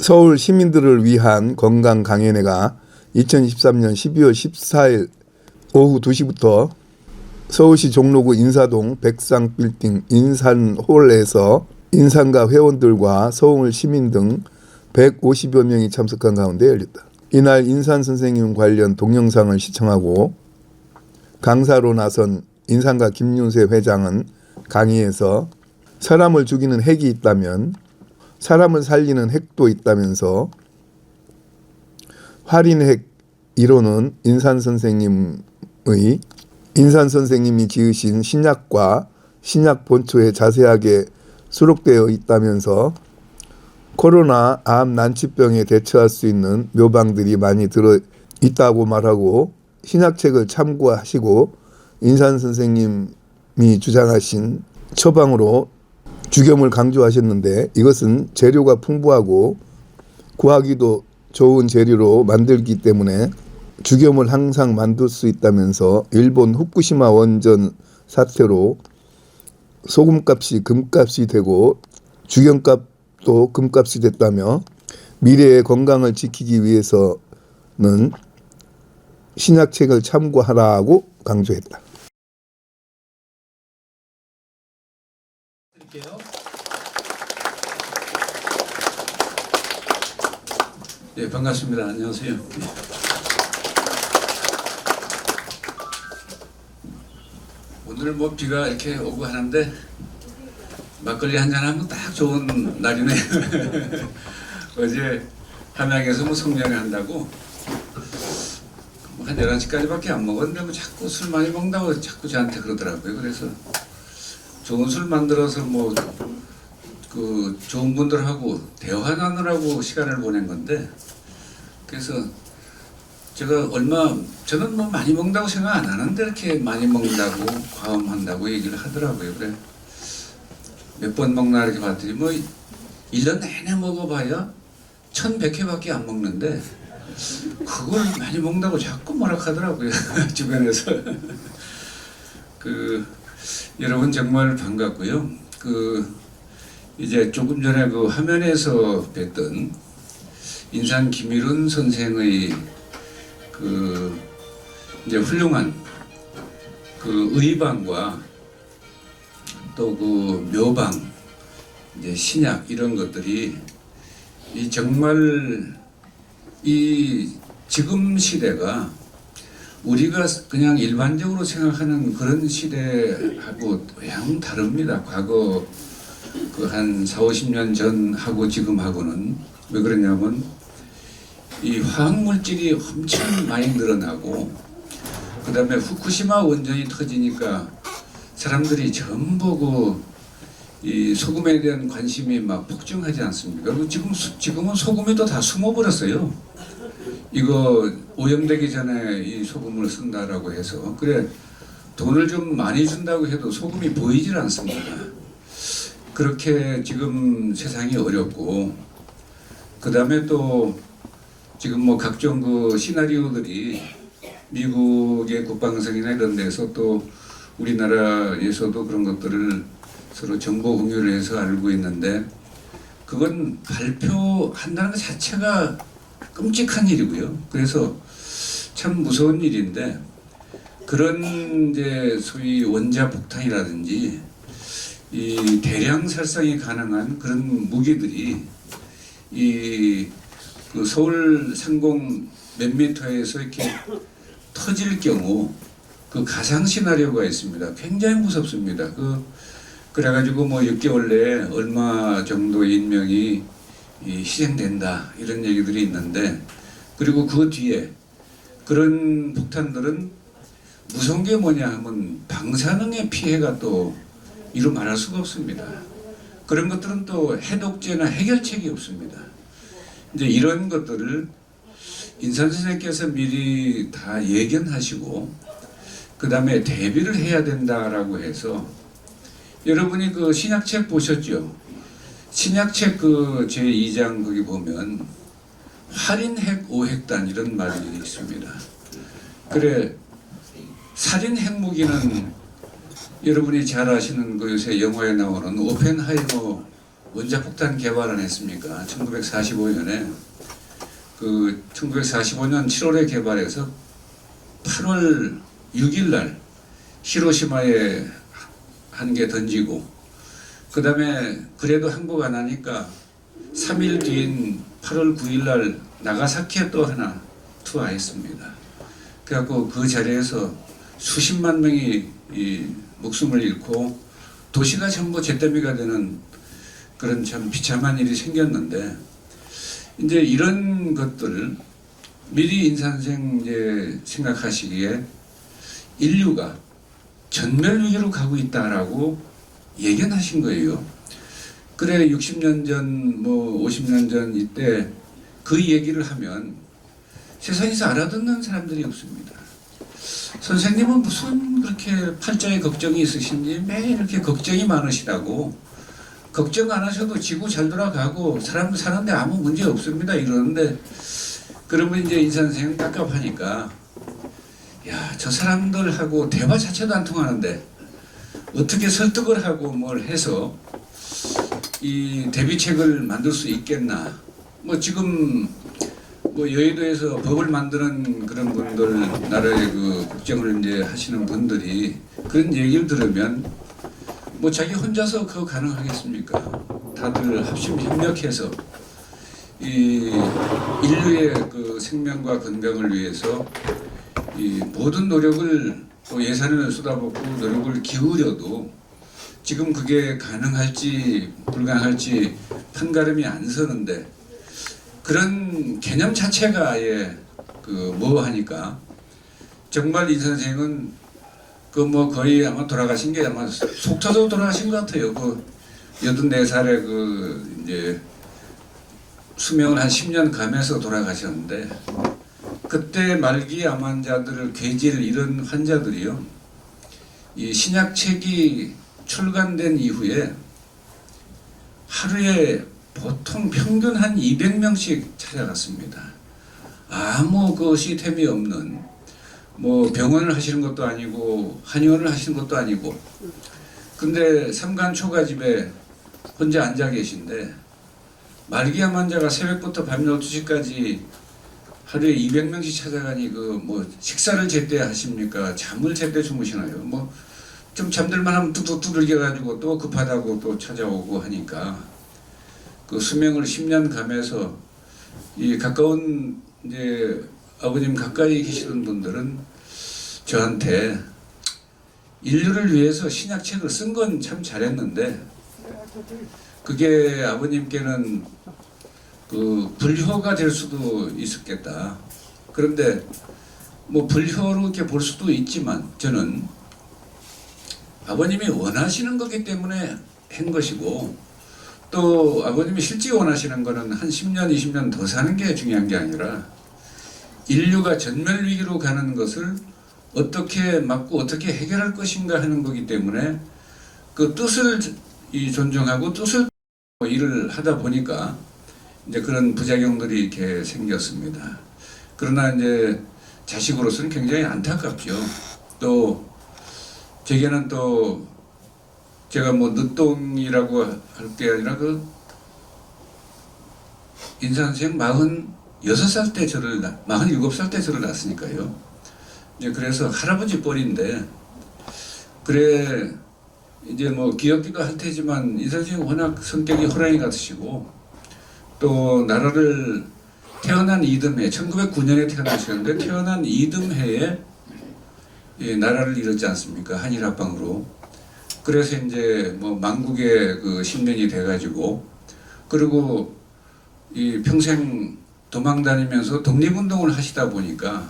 서울 시민들을 위한 건강 강연회가 2023년 12월 14일 오후 2시부터 서울시 종로구 인사동 백상빌딩 인산홀에서 인산가 회원들과 서울 시민 등 150여 명이 참석한 가운데 열렸다. 이날 인산 선생님 관련 동영상을 시청하고 강사로 나선 인산가 김윤세 회장은 강의에서 사람을 죽이는 핵이 있다면 사람을 살리는 핵도 있다면서 활인핵 이론은 인산 선생님이 지으신 신약과 신약 본초에 자세하게 수록되어 있다면서 코로나, 암, 난치병에 대처할 수 있는 묘방들이 많이 들어 있다고 말하고 신약책을 참고하시고 인산 선생님이 주장하신 처방으로 죽염을 강조하셨는데 이것은 재료가 풍부하고 구하기도 좋은 재료로 만들기 때문에 죽염을 항상 만들 수 있다면서 일본 후쿠시마 원전 사태로 소금값이 금값이 되고 죽염값도 금값이 됐다며 미래의 건강을 지키기 위해서는 신약책을 참고하라고 강조했다. 예, 반갑습니다. 안녕하세요. 오늘 뭐 비가 이렇게 오고 하는데 막걸리 한잔 하면 딱 좋은 날이네. 어제 함양에서 뭐 성명회 한다고 한 11시까지밖에 안 먹었는데 뭐 자꾸 술 많이 먹는다고 자꾸 저한테 그러더라고요. 그래서 좋은 술 만들어서 뭐 그 좋은 분들하고 대화 나누라고 시간을 보낸 건데 그래서 저는 뭐 많이 먹는다고 생각 안 하는데 이렇게 많이 먹는다고 과음한다고 얘기를 하더라고요. 그래 몇 번 먹나 이렇게 봤더니 뭐 1년 내내 먹어봐야 1100회밖에 안 먹는데 그걸 많이 먹는다고 자꾸 뭐라 하더라고요. 주변에서. 여러분 정말 반갑고요. 이제 조금 전에 그 화면에서 뵀던 인산 김일훈 선생의 이제 훌륭한 의방과 또 묘방, 이제 신약 이런 것들이 정말 지금 시대가 우리가 그냥 일반적으로 생각하는 그런 시대하고 양 다릅니다. 과거 한 40-50년 전하고 지금하고는 왜 그러냐면 이 화학물질이 엄청 많이 늘어나고 그 다음에 후쿠시마 원전이 터지니까 사람들이 전부 이 소금에 대한 관심이 막 폭증하지 않습니까? 지금은 소금이 또 다 숨어버렸어요. 이거 오염되기 전에 이 소금을 쓴다라고 해서 그래 돈을 좀 많이 준다고 해도 소금이 보이질 않습니다. 그렇게 지금 세상이 어렵고 그 다음에 또 지금 뭐 각종 시나리오들이 미국의 국방성이나 이런 데서 또 우리나라에서도 그런 것들을 서로 정보 공유를 해서 알고 있는데 그건 발표한다는 것 자체가 끔찍한 일이고요. 그래서 참 무서운 일인데 그런 이제 소위 원자 폭탄이라든지 이 대량 살상이 가능한 그런 무기들이 서울 상공 몇 미터에서 이렇게 터질 경우 가상 시나리오가 있습니다. 굉장히 무섭습니다. 그래가지고 뭐 6개월 내에 얼마 정도의 인명이 희생된다 이런 얘기들이 있는데 그리고 그 뒤에 그런 폭탄들은 무서운 게 뭐냐 하면 방사능의 피해가 또 이루 말할 수가 없습니다. 그런 것들은 또 해독제나 해결책이 없습니다. 이제 이런 것들을 인산 선생님께서 미리 다 예견하시고 그 다음에 대비를 해야 된다라고 해서 여러분이 신약책 보셨죠? 신약책 제2장 거기 보면 활인핵 오핵단 이런 말이 있습니다. 그래 살인 핵무기는 여러분이 잘 아시는 요새 영화에 나오는 오펜하이머 원자폭탄 개발을 했습니까? 1945년에 그 1945년 7월에 개발해서 8월 6일 날 히로시마에 한 개 던지고 그 다음에 그래도 항복 안 하니까 3일 뒤인 8월 9일 날 나가사키에 또 하나 투하했습니다. 그래갖고 그 자리에서 수십만 명이 이 목숨을 잃고 도시가 전부 잿더미가 되는 그런 참 비참한 일이 생겼는데 이제 이런 것들 미리 인산생 이제 생각하시기에 인류가 전멸 위기로 가고 있다라고 예견하신 거예요. 그래 60년 전, 뭐 50년 전 이때 그 얘기를 하면 세상에서 알아듣는 사람들이 없습니다. 선생님은 무슨 그렇게 팔자에 걱정이 있으신지 매일 이렇게 걱정이 많으시다고 걱정 안 하셔도 지구 잘 돌아가고 사람 사는데 아무 문제 없습니다 이러는데 그러면 이제 인산생은 깝깝하니까 야, 저 사람들하고 대화 자체도 안 통하는데 어떻게 설득을 하고 뭘 해서 이 대비책을 만들 수 있겠나. 뭐 지금 뭐 여의도에서 법을 만드는 그런 분들 나라의 그 국정을 이제 하시는 분들이 그런 얘기를 들으면 뭐 자기 혼자서 그거 가능하겠습니까? 다들 합심 협력해서 이 인류의 그 생명과 건강을 위해서 이 모든 노력을 또 예산을 쏟아붓고 노력을 기울여도 지금 그게 가능할지 불가능할지 판가름이 안 서는데 그런 개념 자체가 아예 그 뭐하니까 정말 이 선생은 그 뭐 거의 아마 돌아가신 게 아마 속 터져 돌아가신 것 같아요. 그 84살에 그 이제 수명을 한 10년 감해서 돌아가셨는데 그때 말기 암 환자들을 괴질 이런 환자들이요. 이 신약책이 출간된 이후에 하루에 보통 평균 한 200명씩 찾아갔습니다. 아무 그 시스템이 없는 뭐 병원을 하시는 것도 아니고 한의원을 하시는 것도 아니고 근데 삼간 초가집에 혼자 앉아 계신데 말기암 환자가 새벽부터 밤 12시까지 하루에 200명씩 찾아가니 그 뭐 식사를 제때 하십니까? 잠을 제때 주무시나요? 뭐 좀 잠들만 하면 뚝뚝 두들겨 가지고 또 급하다고 또 찾아오고 하니까 그 수명을 10년 감해서 이 가까운 이제 아버님 가까이 계시던 분들은 저한테 인류를 위해서 신약책을 쓴 건 참 잘했는데 그게 아버님께는 그 불효가 될 수도 있었겠다. 그런데 뭐 불효로 이렇게 볼 수도 있지만 저는 아버님이 원하시는 거기 때문에 한 것이고 또 아버님이 실제 원하시는 거는 한 10년, 20년 더 사는 게 중요한 게 아니라 인류가 전멸 위기로 가는 것을 어떻게 막고 어떻게 해결할 것인가 하는 거기 때문에 그 뜻을 존중하고 뜻을 일을 하다 보니까 이제 그런 부작용들이 이렇게 생겼습니다. 그러나 이제 자식으로서는 굉장히 안타깝죠. 또 제게는 또 제가 뭐 늦동이라고 할 게 아니라 그 인산생 46살 때 저를 47살 때 저를 낳았으니까요. 이제 그래서 할아버지 뻘인데 그래 이제 뭐 귀엽기도 할 테지만 인산생 워낙 성격이 호랑이 같으시고 또 나라를 태어난 이듬해 1909년에 태어나셨는데 태어난 이듬해에 이 나라를 잃었지 않습니까? 한일합방으로. 그래서 이제 뭐 망국의 그 신변이 돼가지고 그리고 이 평생 도망 다니면서 독립운동을 하시다 보니까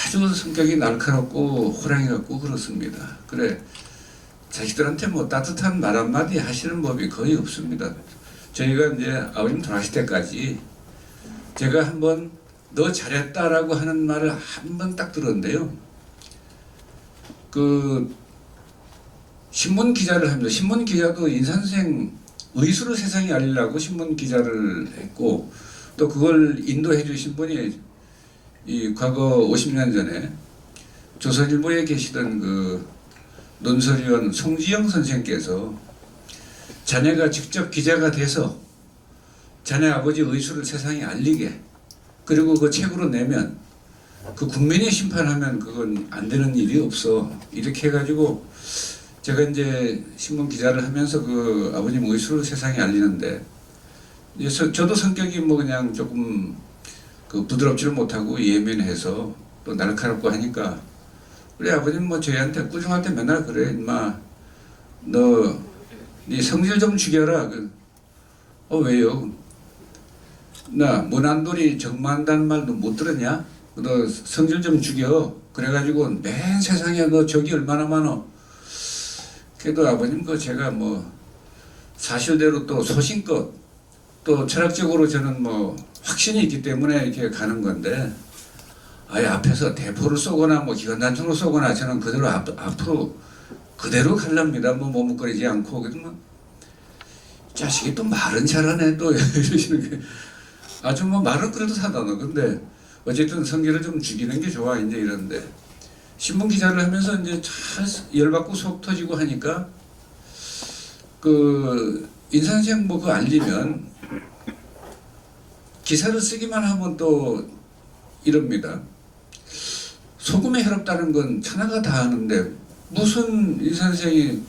아주 성격이 날카롭고 호랑이 같고 그렇습니다. 그래 자식들한테 뭐 따뜻한 말 한마디 하시는 법이 거의 없습니다. 저희가 이제 아버님 돌아가실 때까지 제가 한번 너 잘했다라고 하는 말을 한 번 딱 들었는데요. 그 신문 기자를 합니다. 신문 기자도 인산생 의수를 세상에 알리려고 신문 기자를 했고 또 그걸 인도해 주신 분이 이 과거 50년 전에 조선일보에 계시던 그 논설위원 송지영 선생께서 자네가 직접 기자가 돼서 자네 아버지 의술을 세상에 알리게, 그리고 그 책으로 내면 그 국민이 심판하면 그건 안 되는 일이 없어. 이렇게 해가지고 제가 이제 신문 기자를 하면서 그 아버님 의술을 세상에 알리는데, 이제 저도 성격이 뭐 그냥 조금 그 부드럽지를 못하고 예민해서 또 날카롭고 하니까, 우리 아버님 뭐 저희한테 꾸중할 때 맨날 그래. 인마 너 네 성질 좀 죽여라. 왜요? 나 문안돌이 정만다는 말도 못 들었냐? 너 성질 좀 죽여. 그래가지고 맨 세상에 너 적이 얼마나 많어. 그래도 아버님 그 제가 뭐 사실대로 또 소신껏 또 철학적으로 저는 뭐 확신이 있기 때문에 이렇게 가는 건데, 아예 앞에서 대포를 쏘거나 뭐 기관단총으로 쏘거나 저는 그대로 앞으로 그대로 갈랍니다. 뭐 머뭇거리지 않고. 그러면 자식이 또 말은 잘하네 또 이러시는 게, 아주 뭐 말은 그래도 사다너. 근데 어쨌든 성질을 좀 죽이는 게 좋아 이제 이런데, 신문 기자를 하면서 이제 잘 열받고 속 터지고 하니까 그 인산생 뭐 그거 알리면 기사를 쓰기만 하면 또 이럽니다. 소금에 해롭다는 건 천하가 다 아는데 무슨 인산생이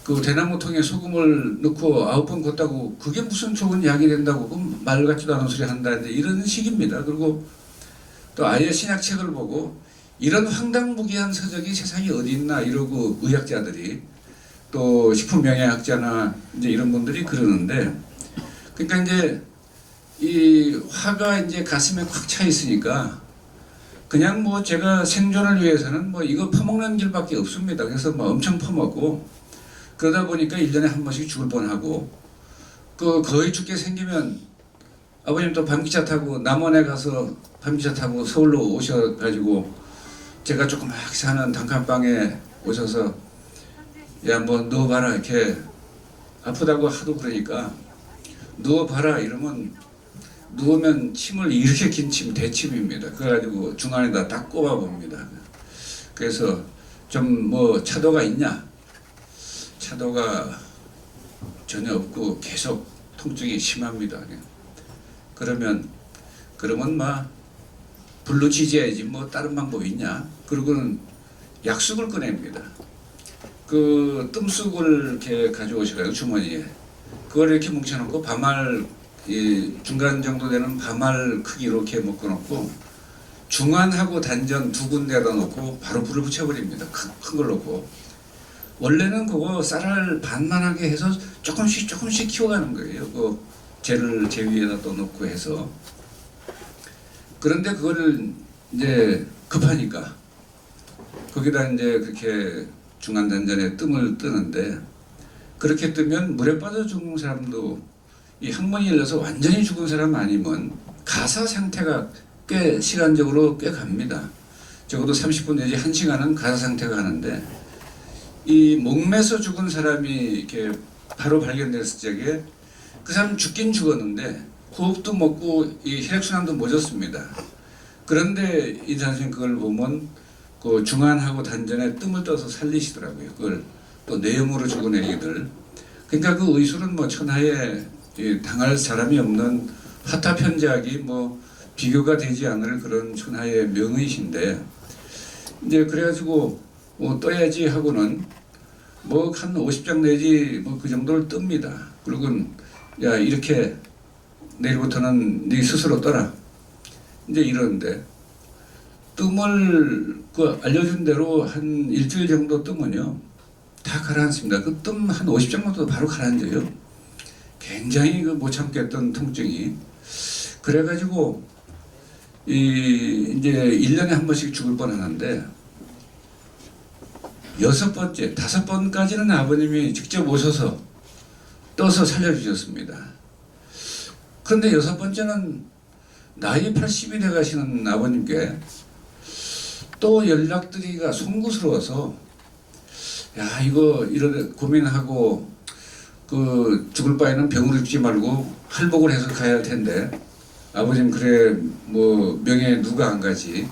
그 대나무통에 소금을 넣고 9번 걷다고 그게 무슨 좋은 약이 된다고 그 말 같지도 않은 소리 한다는데, 이런 식입니다. 그리고 또 아예 신약책을 보고 이런 황당무계한 서적이 세상에 어디 있나 이러고 의학자들이 또 식품영양학자나 이제 이런 분들이 그러는데, 그러니까 이제 이 화가 이제 가슴에 꽉 차 있으니까 그냥 뭐 제가 생존을 위해서는 뭐 이거 퍼먹는 길밖에 없습니다. 그래서 뭐 엄청 퍼먹고 그러다 보니까 1년에 한 번씩 죽을 뻔하고, 그 거의 죽게 생기면 아버님 또 밤기차 타고 남원에 가서 밤기차 타고 서울로 오셔가지고 제가 조그맣게 사는 단칸방에 오셔서 야 뭐 누워봐라, 이렇게 아프다고 하도 그러니까 누워봐라 이러면 누우면 침을 이렇게 긴 침 대침입니다. 그래가지고 중간에다 딱 꼽아봅니다. 그래서 좀 뭐 차도가 있냐? 차도가 전혀 없고 계속 통증이 심합니다. 그러면 막 불로 지져야지 뭐 다른 방법이 있냐? 그러고는 약쑥을 꺼냅니다. 그 뜸쑥을 이렇게 가져오셔가지고 주머니에 그걸 이렇게 뭉쳐놓고 밤알 이 중간 정도 되는 밤알 크기로 이렇게 묶어놓고 중안하고 단전 두 군데에다 놓고 바로 불을 붙여버립니다. 큰 걸 놓고. 원래는 그거 쌀알 반만하게 해서 조금씩 키워가는 거예요. 그 재를 재 위에다 또 놓고 해서. 그런데 그거를 이제 급하니까 거기다 이제 그렇게 중간 단전에 뜸을 뜨는데, 그렇게 뜨면 물에 빠져 죽는 사람도 이 항문이 열려서 완전히 죽은 사람 아니면 가사 상태가 꽤 시간적으로 꽤 갑니다. 적어도 30분 내지 1시간은 가사 상태가 가는데, 이 목매서 죽은 사람이 이렇게 바로 발견됐을 적에 그 사람 죽긴 죽었는데 호흡도 먹고 이 혈액순환도 멎었습니다. 그런데 이 선생님 그걸 보면 그 중안하고 단전에 뜸을 떠서 살리시더라고요. 그걸 또 뇌염으로 죽은 애기들. 그러니까 그 의술은 뭐 천하에 당할 사람이 없는 화타편작이 뭐 비교가 되지 않을 그런 천하의 명의신데, 이제 그래가지고 뭐 떠야지 하고는 뭐 한 50장 내지 뭐 그 정도를 뜹니다. 그리고 야 이렇게 내일부터는 네 스스로 떠라 이제 이러는데, 뜸을 그 알려준 대로 한 일주일 정도 뜨면요 다 가라앉습니다. 그 뜸 한 50장 정도 바로 가라앉아요. 굉장히 그 못 참겠던 통증이. 그래가지고 이제 1년에 한 번씩 죽을 뻔하는데 6번째, 5번까지는 아버님이 직접 오셔서 떠서 살려주셨습니다. 그런데 6번째는 나이 80이 돼 가시는 아버님께 또 연락드리기가 송구스러워서, 야 이거 이런 고민하고 그 죽을 바에는 병으로 죽지 말고 할복을 해서 가야 할 텐데 아버님 그래 뭐 명예 누가 안 가지?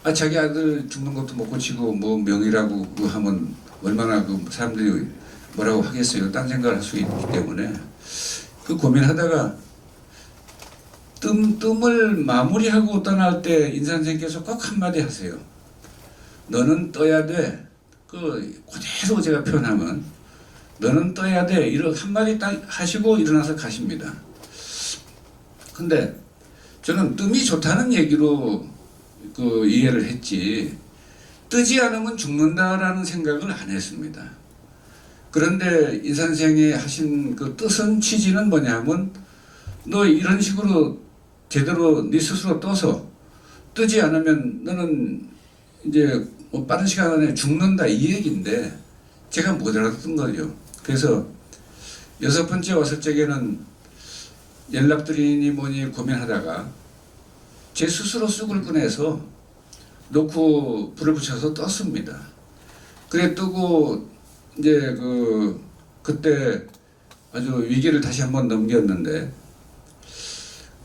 아 자기 아들 죽는 것도 못 고치고 뭐 명이라고 하면 얼마나 그 사람들이 뭐라고 하겠어요. 딴 생각을 할 수 있기 때문에 그 고민하다가 뜸을 마무리하고 떠날 때 인선생께서 꼭 한마디 하세요. 너는 떠야 돼. 그 그대로 제가 표현하면 너는 떠야 돼. 이렇게 한마디 딱 하시고 일어나서 가십니다. 근데 저는 뜸이 좋다는 얘기로 그 이해를 했지 뜨지 않으면 죽는다라는 생각을 안 했습니다. 그런데 이 선생이 하신 그 뜻은 취지는 뭐냐면 너 이런 식으로 제대로 네 스스로 떠서 뜨지 않으면 너는 이제 뭐 빠른 시간 안에 죽는다 이 얘기인데 제가 못 알아듣던 거죠. 그래서 6번째 왔을 적에는 연락드리니 뭐니 고민하다가 제 스스로 쑥을 꺼내서 놓고 불을 붙여서 떴습니다. 그래 뜨고 이제 그때 아주 위기를 다시 한번 넘겼는데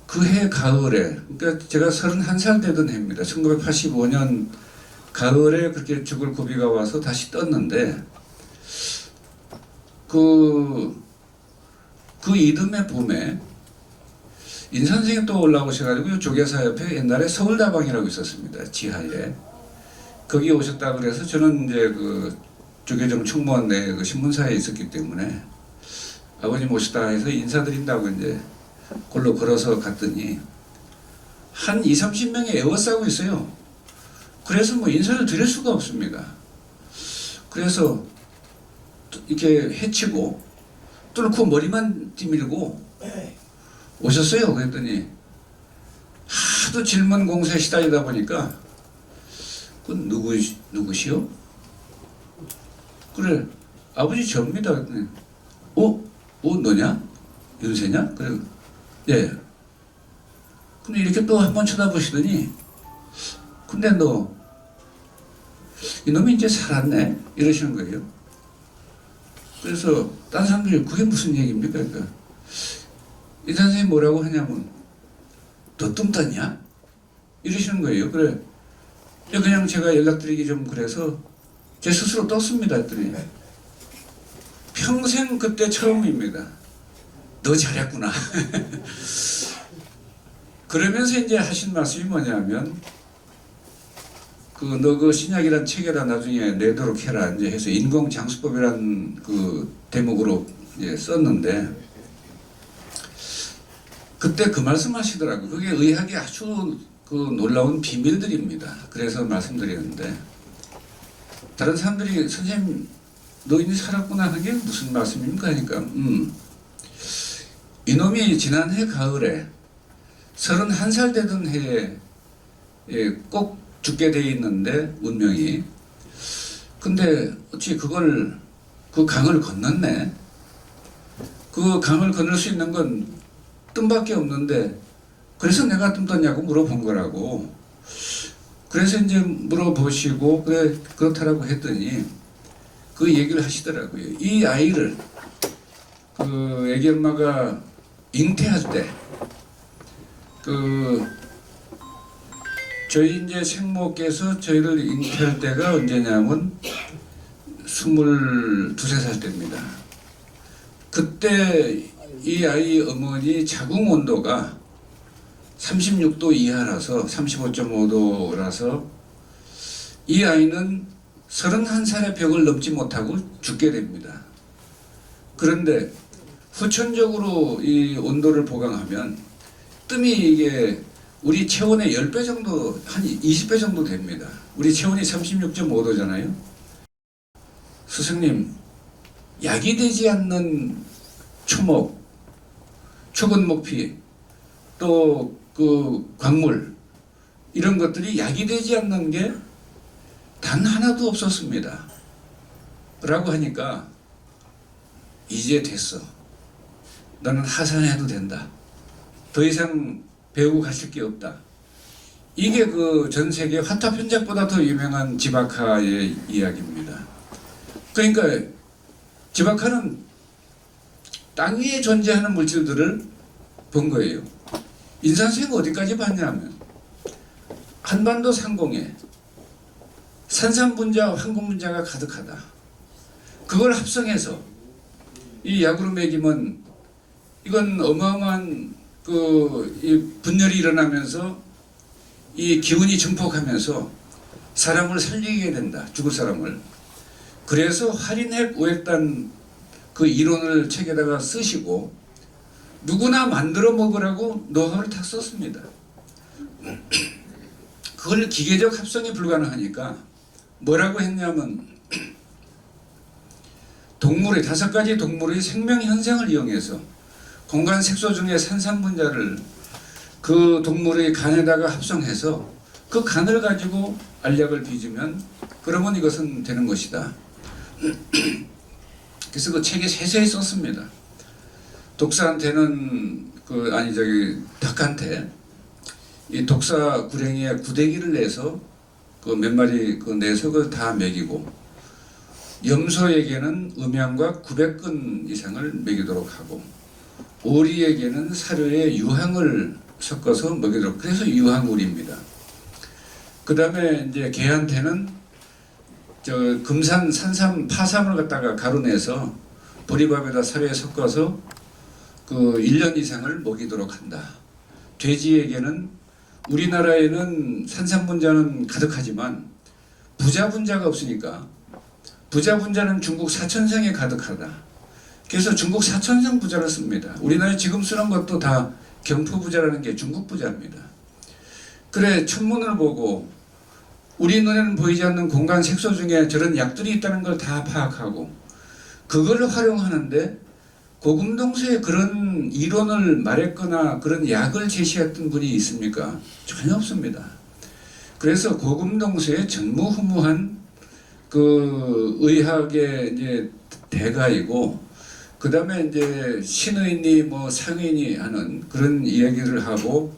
그 해 가을에 그러니까 제가 31살 되던 해입니다. 1985년 가을에 그렇게 죽을 고비가 와서 다시 떴는데 그 이듬해 봄에 인 선생이 또 올라오셔가지고 조계사 옆에 옛날에 서울다방이라고 있었습니다. 지하에. 거기 오셨다 그래서 저는 이제 그 조계종 충무원 내 그 신문사에 있었기 때문에 아버님 오셨다 해서 인사드린다고 이제 골로 걸어서 갔더니 한 20-30명이 에워싸고 있어요. 그래서 뭐 인사를 드릴 수가 없습니다. 그래서 이렇게 해치고 뚫고 머리만 뒤밀고 오셨어요. 그랬더니 하도 질문 공세에 시달리다 보니까 그 누구시오? 그래 아버지 접니다. 그랬더니 너냐? 윤세냐? 그래 예. 근데 이렇게 또 한 번 쳐다보시더니 근데 너 이놈이 이제 살았네 이러시는 거예요. 그래서 다른 사람들이 그게 무슨 얘기입니까? 그러니까 이 선생님이 뭐라고 하냐면 너 뜸 떴냐? 이러시는 거예요. 그래 그냥 제가 연락드리기 좀 그래서 제 스스로 떴습니다 했더니 평생 그때 처음입니다. 너 잘했구나. 그러면서 이제 하신 말씀이 뭐냐면 너 그 신약이란 책에다 나중에 내도록 해라 이제 해서 인공장수법이란 그 대목으로 이제 썼는데 그때 그 말씀하시더라고요. 그게 의학의 아주 그 놀라운 비밀들입니다. 그래서 말씀드리는데 다른 사람들이 선생님 너 이제 살았구나 하는 게 무슨 말씀입니까? 하니까 이놈이 지난해 가을에 31살 되던 해에 꼭 죽게 돼 있는데 운명이 근데 어찌 그 강을 건넜네. 그 강을 건널 수 있는 건 뜸밖에 없는데 그래서 내가 뜸 떴냐고 물어본 거라고. 그래서 이제 물어보시고 그래 그렇다라고 했더니 그 얘기를 하시더라고요. 이 아이를 그 애기 엄마가 잉태할 때 저희 이제 생모께서 저희를 잉태할 때가 언제냐면 22~23살 때입니다. 그때 이 아이 어머니 자궁 온도가 36도 이하라서 35.5도라서 이 아이는 31살의 벽을 넘지 못하고 죽게 됩니다. 그런데 후천적으로 이 온도를 보강하면 뜸이 이게 우리 체온의 10배 정도, 한 20배 정도 됩니다. 우리 체온이 36.5도잖아요. 스승님, 약이 되지 않는 초목, 초근목피, 또 그 광물, 이런 것들이 약이 되지 않는 게 단 하나도 없었습니다. 라고 하니까 이제 됐어. 너는 하산해도 된다. 더 이상 배우고 가실 게 없다. 이게 그 전 세계 화탑 현작보다 더 유명한 지바카의 이야기입니다. 그러니까 지바카는 땅 위에 존재하는 물질들을 본 거예요. 인산수행 어디까지 봤냐면 한반도 상공에 산산분자와 황금분자가 가득하다. 그걸 합성해서 이 약으로 먹이면 이건 어마어마한 이 분열이 일어나면서 이 기운이 증폭하면서 사람을 살리게 된다. 죽을 사람을. 그래서 할인핵 오액단 그 이론을 책에다가 쓰시고 누구나 만들어 먹으라고 노하우를 다 썼습니다. 그걸 기계적 합성이 불가능하니까 뭐라고 했냐면 동물의 5가지 동물의 생명 현상을 이용해서 공간 색소 중에 산삼분자를 그 동물의 간에다가 합성해서 그 간을 가지고 알약을 빚으면 그러면 이것은 되는 것이다. 그래서 그 책에 세세히 썼습니다. 독사한테는 닭한테 이 독사 구랭이에 구데기를 내서 그 몇 마리 내서 그걸 다 먹이고 염소에게는 음양과 900근 이상을 먹이도록 하고 오리에게는 사료에 유황을 섞어서 먹이도록, 그래서 유황우리입니다. 그 다음에 이제 개한테는 금산, 산삼, 파삼을 갖다가 가루내서 보리밥에다 사료에 섞어서 그 1년 이상을 먹이도록 한다. 돼지에게는 우리나라에는 산삼분자는 가득하지만 부자분자가 없으니까 부자분자는 중국 사천성에 가득하다. 그래서 중국 사천성 부자를 씁니다. 우리나라에 지금 쓰는 것도 다 경포부자라는 게 중국 부자입니다. 그래 천문을 보고 우리 눈에는 보이지 않는 공간 색소 중에 저런 약들이 있다는 걸 다 파악하고 그걸 활용하는데 고금동서에 그런 이론을 말했거나 그런 약을 제시했던 분이 있습니까? 전혀 없습니다. 그래서 고금동서의 전무후무한 그 의학의 이제 대가이고, 그 다음에 이제 신의니 뭐 상의니 하는 그런 이야기를 하고,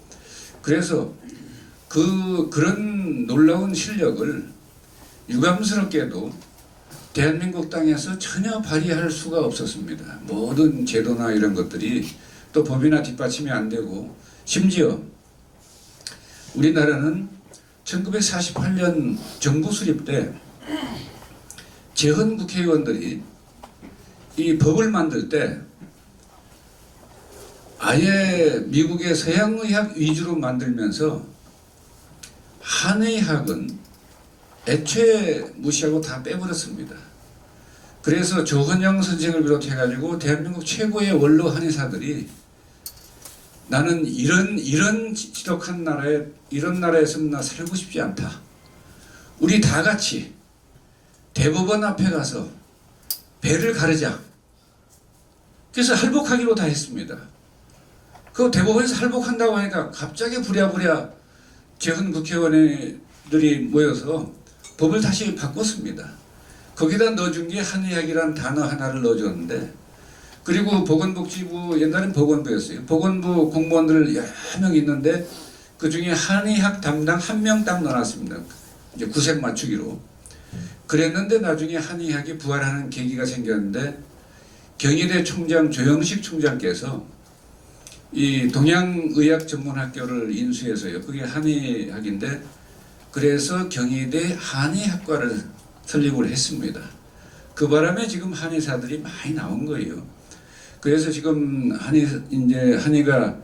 그래서 그런 놀라운 실력을 유감스럽게도 대한민국 땅에서 전혀 발휘할 수가 없었습니다. 모든 제도나 이런 것들이 또 법이나 뒷받침이 안 되고, 심지어 우리나라는 1948년 정부 수립 때 재헌 국회의원들이 이 법을 만들 때 아예 미국의 서양의학 위주로 만들면서 한의학은 애초에 무시하고 다 빼버렸습니다. 그래서 조헌영 선생을 비롯해가지고 대한민국 최고의 원로 한의사들이 나는 이런 지독한 나라에, 이런 나라에서는 나 살고 싶지 않다. 우리 다 같이 대법원 앞에 가서 배를 가르자. 그래서 할복하기로 다 했습니다. 그 대법원에서 할복한다고 하니까 갑자기 부랴부랴 재헌 국회의원들이 모여서 법을 다시 바꿨습니다. 거기다 넣어준 게 한의학이라는 단어 하나를 넣어줬는데, 그리고 보건복지부, 옛날엔 보건부였어요. 보건부 공무원들 여러 명 있는데 그 중에 한의학 담당 1명 딱 넣어놨습니다. 이제 구색 맞추기로. 그랬는데 나중에 한의학이 부활하는 계기가 생겼는데 경희대 총장 조영식 총장께서 이 동양의학전문학교를 인수해서요. 그게 한의학인데, 그래서 경희대 한의학과를 설립을 했습니다. 그 바람에 지금 한의사들이 많이 나온 거예요. 그래서 지금 한의가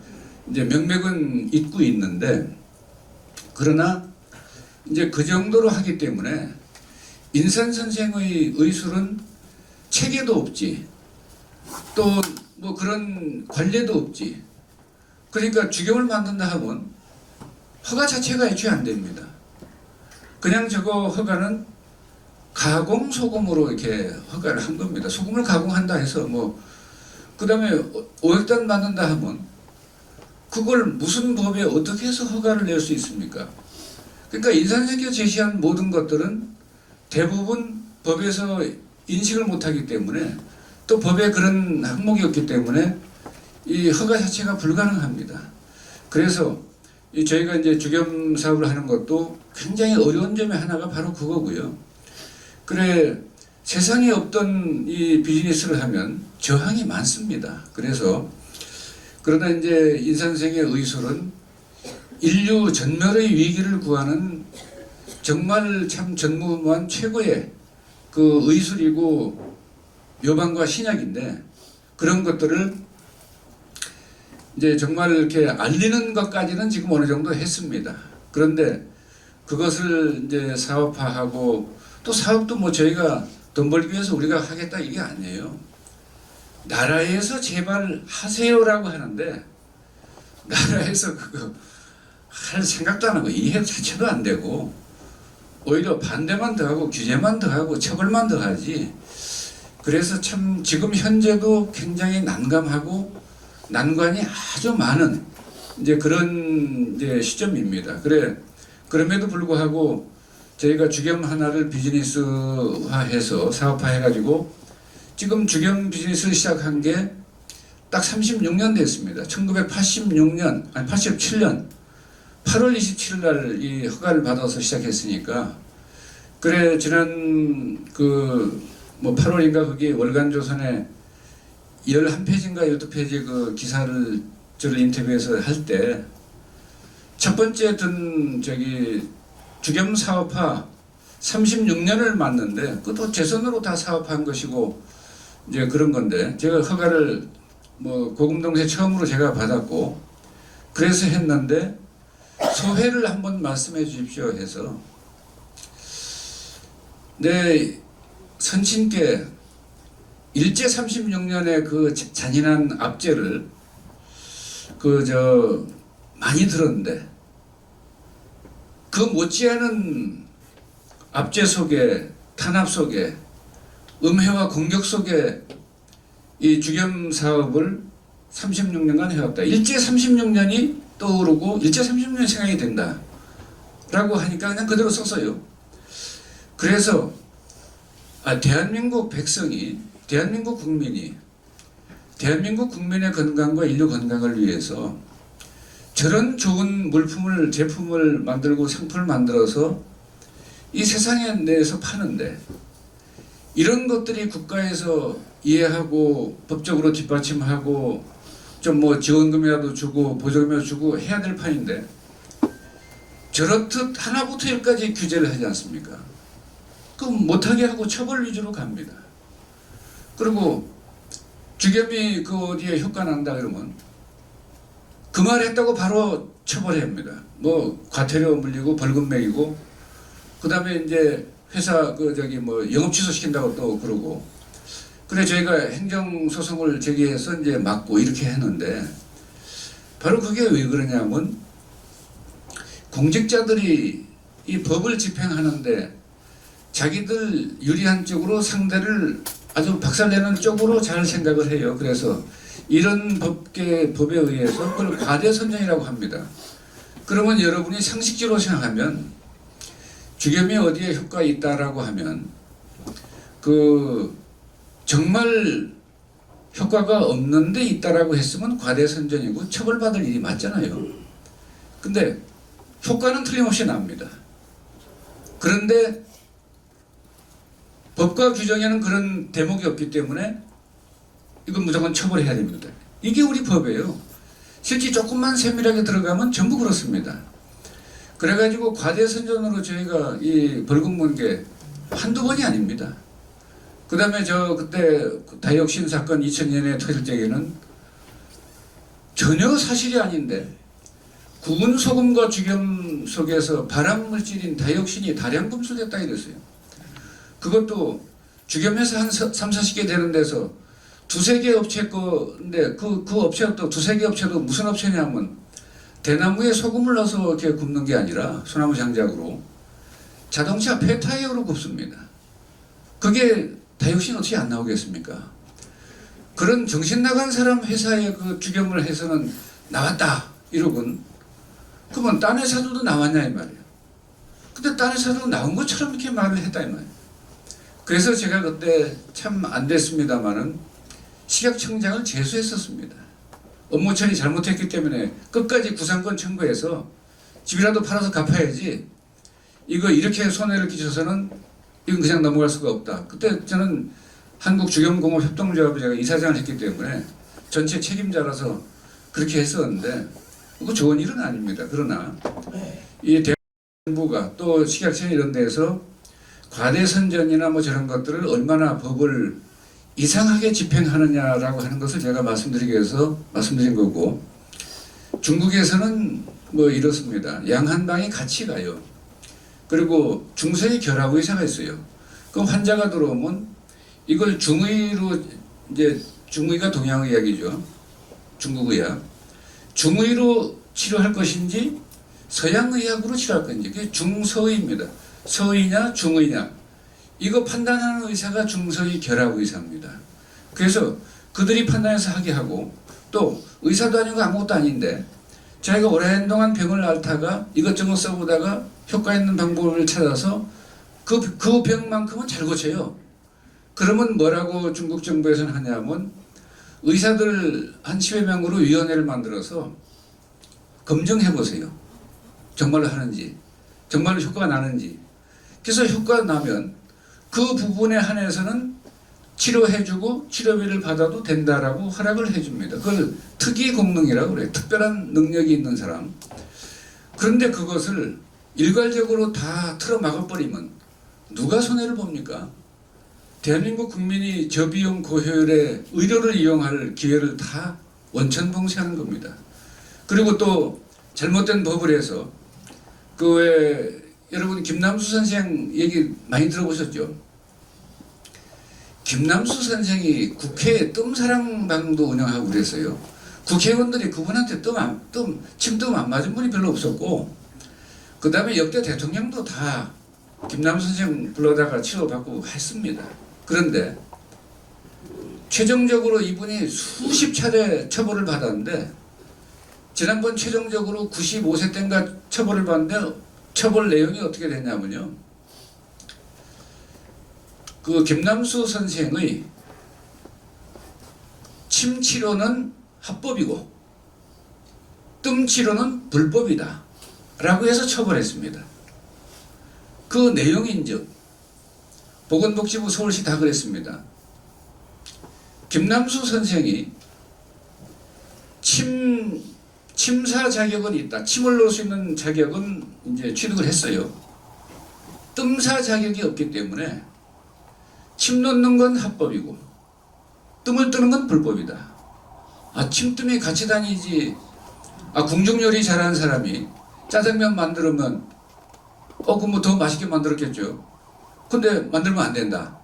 이제 명맥은 잇고 있는데, 그러나 이제 그 정도로 하기 때문에 인산 선생의 의술은 체계도 없지, 또 뭐 그런 관례도 없지. 그러니까 주경을 만든다 하면 허가 자체가 애초에 안 됩니다. 그냥 저거 허가는 가공 소금으로 이렇게 허가를 한 겁니다. 소금을 가공한다 해서 그 다음에 오액단 만든다 하면 그걸 무슨 법에 어떻게 해서 허가를 낼 수 있습니까? 그러니까 인산세계가 제시한 모든 것들은 대부분 법에서 인식을 못하기 때문에, 또 법에 그런 항목이 없기 때문에 이 허가 자체가 불가능합니다. 그래서 저희가 이제 주겸 사업을 하는 것도 굉장히 어려운 점의 하나가 바로 그거고요. 그래, 세상에 없던 이 비즈니스를 하면 저항이 많습니다. 그러다 이제 인산생의 의술은 인류 전멸의 위기를 구하는 정말 참 전무후무한 최고의 그 의술이고 묘방과 신약인데, 그런 것들을 이제 정말 이렇게 알리는 것까지는 지금 어느 정도 했습니다. 그런데 그것을 이제 사업화하고 또 사업도 뭐 저희가 돈 벌기 위해서 우리가 하겠다 이게 아니에요. 나라에서 제발 하세요라고 하는데 나라에서 그거 할 생각도 안 하고 이해 자체도 안 되고 오히려 반대만 더 하고 규제만 더 하고 처벌만 더 하지. 그래서 참 지금 현재도 굉장히 난감하고 난관이 아주 많은 이제 그런 이제 시점입니다. 그럼에도 불구하고 저희가 주겸 하나를 비즈니스화해서 사업화해가지고 지금 주겸 비즈니스를 시작한 게 딱 36년 됐습니다. 1986년 아니 87년 8월 27일 날 이 허가를 받아서 시작했으니까 그래 지난 뭐 8월인가 거기 월간조선에 11페이지인가 12페이지 그 기사를 저를 인터뷰해서 할 때 첫 번째 든 주겸 사업화 36년을 맞는데 그것도 제 손으로 다 사업한 것이고 이제 그런 건데 제가 허가를 뭐 고금동세 처음으로 제가 받았고 그래서 했는데 소회를 한번 말씀해 주십시오 해서 내 선친께 일제 36년의 그 잔인한 압제를 많이 들었는데 그 못지않은 압제 속에 탄압 속에 음해와 공격 속에 이 주겸 사업을 36년간 해왔다. 일제 36년이 떠오르고 일제 36년이 생각이 된다 라고 하니까 그냥 그대로 썼어요. 그래서 대한민국 백성이 대한민국 국민의 건강과 인류 건강을 위해서 저런 좋은 물품을 제품을 만들고 상품을 만들어서 이 세상에 내서 파는데 이런 것들이 국가에서 이해하고 법적으로 뒷받침하고 좀 뭐 지원금이라도 주고 보조금이라도 주고 해야 될 판인데 저렇듯 하나부터 열까지 규제를 하지 않습니까? 그럼 못하게 하고 처벌 위주로 갑니다. 그리고 주겸이 그 어디에 효과 난다 그러면 그 말 했다고 바로 처벌해야 합니다. 뭐 과태료 물리고 벌금 매기고 그 다음에 이제 회사 뭐 영업 취소 시킨다고 또 그러고 그래 저희가 행정소송을 제기해서 이제 막고 이렇게 했는데 바로 그게 왜 그러냐면 공직자들이 이 법을 집행하는데 자기들 유리한 쪽으로 상대를 아주 박살내는 쪽으로 잘 생각을 해요. 그래서 이런 법에 의해서 그걸 과대선정이라고 합니다. 그러면 여러분이 상식적으로 생각하면 주겸이 어디에 효과 있다라고 하면 정말 효과가 없는데 있다라고 했으면 과대선정이고 처벌받을 일이 맞잖아요. 근데 효과는 틀림없이 납니다. 그런데 법과 규정에는 그런 대목이 없기 때문에 이건 무조건 처벌해야 됩니다. 이게 우리 법이에요. 실제 조금만 세밀하게 들어가면 전부 그렇습니다. 그래가지고 과대선전으로 저희가 이 벌금 문 게 한두 번이 아닙니다. 그 다음에 그때 다이옥신 사건 2000년에 터질 때에는 전혀 사실이 아닌데 구운 소금과 주겸 속에서 발암물질인 다이옥신이 다량 검출됐다 이랬어요. 그것도 주겸해서 한 3, 40개 되는 데서 두세 개 업체 건데 그 업체가 또 두세 개 업체도 무슨 업체냐면 대나무에 소금을 넣어서 이렇게 굽는 게 아니라 소나무 장작으로 자동차 폐타이어로 굽습니다. 그게 다이옥신 어떻게 안 나오겠습니까? 그런 정신 나간 사람 회사에 그 주겸을 해서는 나왔다 이러군. 그러면 딴 회사들도 나왔냐 이 말이에요. 근데 딴 회사도 나온 것처럼 이렇게 말을 했다 이 말이에요. 그래서 제가 그때 참 안 됐습니다만은 식약청장을 제소했었습니다. 업무 처리 잘못했기 때문에 끝까지 구상권 청구해서 집이라도 팔아서 갚아야지 이거 이렇게 손해를 끼쳐서는 이건 그냥 넘어갈 수가 없다. 그때 저는 한국주겸공업협동조합에 제가 이사장을 했기 때문에 전체 책임자라서 그렇게 했었는데 그거 좋은 일은 아닙니다. 그러나 이 대한민국가 또 식약청 이런 데에서 과대선전이나 뭐 저런 것들을 얼마나 법을 이상하게 집행하느냐라고 하는 것을 제가 말씀드리기 위해서 말씀드린 거고, 중국에서는 뭐 이렇습니다. 양한방이 같이 가요. 그리고 중서의 결합 의사가 있어요. 그럼 환자가 들어오면 이걸 중의로, 이제 중의가 동양의학이죠. 중국의학. 중의로 치료할 것인지 서양의학으로 치료할 건지, 그게 중서의입니다. 서의냐 중의냐, 이거 판단하는 의사가 중서의 결합 의사입니다. 그래서 그들이 판단해서 하게 하고, 또 의사도 아니고 아무것도 아닌데 자기가 오랜 동안 병을 앓다가 이것저것 써보다가 효과 있는 방법을 찾아서 그 병만큼은 잘 고쳐요. 그러면 뭐라고 중국 정부에서는 하냐면, 의사들 한 10여 명으로 위원회를 만들어서 검증해 보세요. 정말로 하는지, 정말로 효과가 나는지. 그래서 효과가 나면 그 부분에 한해서는 치료해주고 치료비를 받아도 된다라고 허락을 해줍니다. 그걸 특이 공능이라고 그래요. 특별한 능력이 있는 사람. 그런데 그것을 일괄적으로 다 틀어막아버리면 누가 손해를 봅니까? 대한민국 국민이 저비용 고효율의 의료를 이용할 기회를 다 원천봉쇄하는 겁니다. 그리고 또 잘못된 법을 해서, 그 왜 여러분 김남수 선생 얘기 많이 들어보셨죠? 김남수 선생이 국회에 뜸사랑방도 운영하고 그랬어요. 국회의원들이 그분한테 침뜸 안 맞은 분이 별로 없었고, 그 다음에 역대 대통령도 다 김남수 선생 불러다가 치료받고 했습니다. 그런데 최종적으로 이분이 수십 차례 처벌을 받았는데, 지난번 최종적으로 95세 때인가 처벌을 받는데, 처벌 내용이 어떻게 됐냐면요, 그 김남수 선생의 침 치료는 합법이고 뜸 치료는 불법이다 라고 해서 처벌했습니다. 그 내용인즉 보건복지부 서울시 다 그랬습니다. 김남수 선생이 침사 자격은 있다. 침을 넣을 수 있는 자격은 이제 취득을 했어요. 뜸사 자격이 없기 때문에 침 넣는 건 합법이고 뜸을 뜨는 건 불법이다. 침뜸이 같이 다니지. 궁중 요리 잘하는 사람이 짜장면 만들면 그럼 뭐 더 맛있게 만들었겠죠. 근데 만들면 안 된다.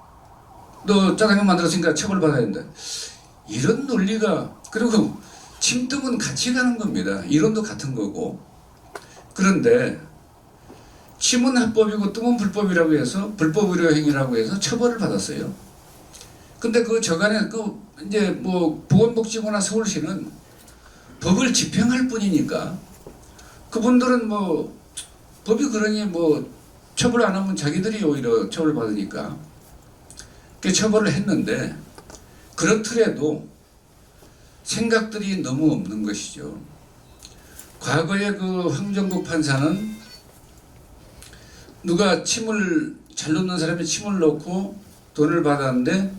너 짜장면 만들었으니까 처벌받아야 된다. 이런 논리가, 그리고 침뜸은 같이 가는 겁니다. 이론도 같은 거고. 그런데 침은 합법이고 뜸은 불법이라고 해서 불법 의료 행위라고 해서 처벌을 받았어요. 근데 그 저간에 이제 뭐 보건복지부나 서울시는 법을 집행할 뿐이니까, 그분들은 뭐 법이 그러니 뭐 처벌 안 하면 자기들이 오히려 처벌 받으니까 그 처벌을 했는데, 그렇더라도 생각들이 너무 없는 것이죠. 과거에 그 황정국 판사는 누가 침을 잘 넣는 사람이 침을 넣고 돈을 받았는데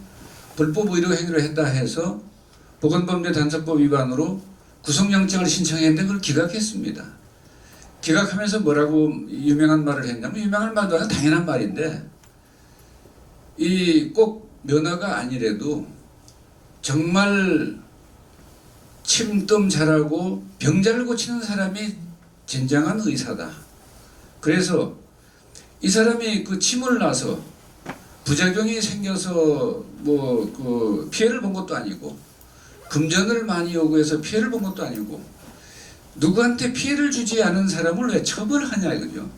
불법 의료 행위를 했다 해서 보건범죄 단속법 위반으로 구속영장을 신청했는데 그걸 기각했습니다. 기각하면서 뭐라고 유명한 말을 했냐면, 유명한 말도 아니라 당연한 말인데, 이 꼭 면허가 아니래도 정말 침뜸 잘하고 병자를 고치는 사람이 진정한 의사다. 그래서 이 사람이 그 침을 놔서 부작용이 생겨서 뭐 그 피해를 본 것도 아니고, 금전을 많이 요구해서 피해를 본 것도 아니고, 누구한테 피해를 주지 않은 사람을 왜 처벌하냐 이거죠.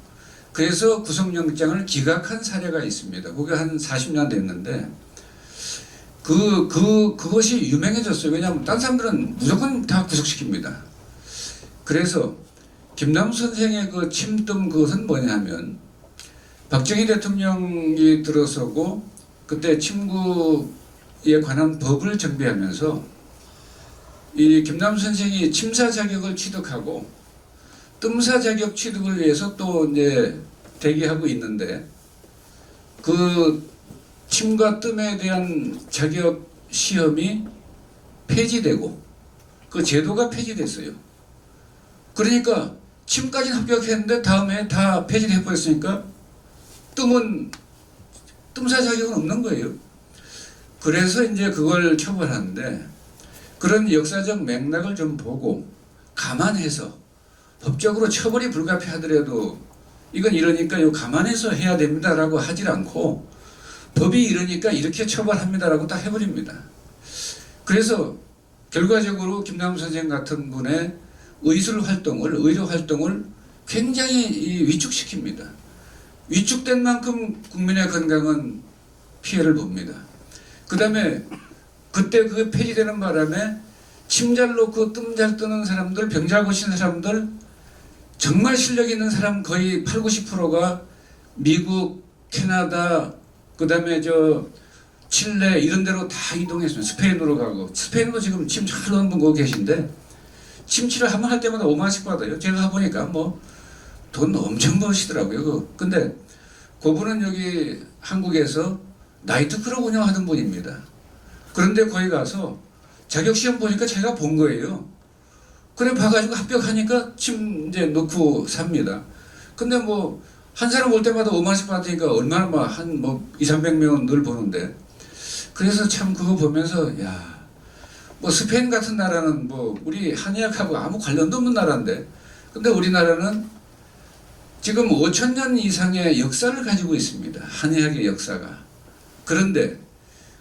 그래서 구속영장을 기각한 사례가 있습니다. 그게 한 40년 됐는데, 그것이 유명해졌어요. 왜냐하면 딴 사람들은 무조건 다 구속시킵니다. 그래서 김남수 선생의 그 침뜸 그것은 뭐냐면, 박정희 대통령이 들어서고 그때 침구에 관한 법을 정비하면서 이 김남수 선생이 침사 자격을 취득하고 뜸사 자격 취득을 위해서 또 이제 대기하고 있는데, 그 침과 뜸에 대한 자격 시험이 폐지되고 그 제도가 폐지됐어요. 그러니까 침까지는 합격했는데 다음에 다 폐지를 해버렸으니까 뜸사 자격은 없는 거예요. 그래서 이제 그걸 처벌하는데 그런 역사적 맥락을 좀 보고 감안해서 법적으로 처벌이 불가피하더라도 이건 이러니까 요 감안해서 해야 됩니다라고 하질 않고 법이 이러니까 이렇게 처벌합니다라고 딱 해버립니다. 그래서 결과적으로 김남우 선생 같은 분의 의술 활동을, 의료 활동을 굉장히 위축시킵니다. 위축된 만큼 국민의 건강은 피해를 봅니다. 그 다음에 그때 그 폐지되는 바람에 침 잘 놓고 뜸 잘 뜨는 사람들, 병 잘 고치는 사람들, 정말 실력 있는 사람 거의 80~90%가 미국, 캐나다, 그 다음에 칠레 이런 데로 다 이동했습니다. 스페인으로 가고, 스페인도 지금 침 잘 놓는 분 거기 계신데 침치료 한 번 할 때마다 5만 원씩 받아요. 제가 가보니까 뭐 돈 엄청 버시더라고요. 근데 그분은 여기 한국에서 나이트클럽 운영하던 분입니다. 그런데 거기 가서 자격시험 보니까 제가 본 거예요. 그래 봐가지고 합격하니까 침 이제 넣고 삽니다. 근데 뭐 한 사람 올 때마다 5만 원씩 받으니까 얼마나 한 200~300명은 늘 보는데, 그래서 참 그거 보면서 야, 뭐 스페인 같은 나라는 뭐 우리 한의학하고 아무 관련도 없는 나라인데, 근데 우리나라는 지금 5,000년 이상의 역사를 가지고 있습니다. 한의학의 역사가. 그런데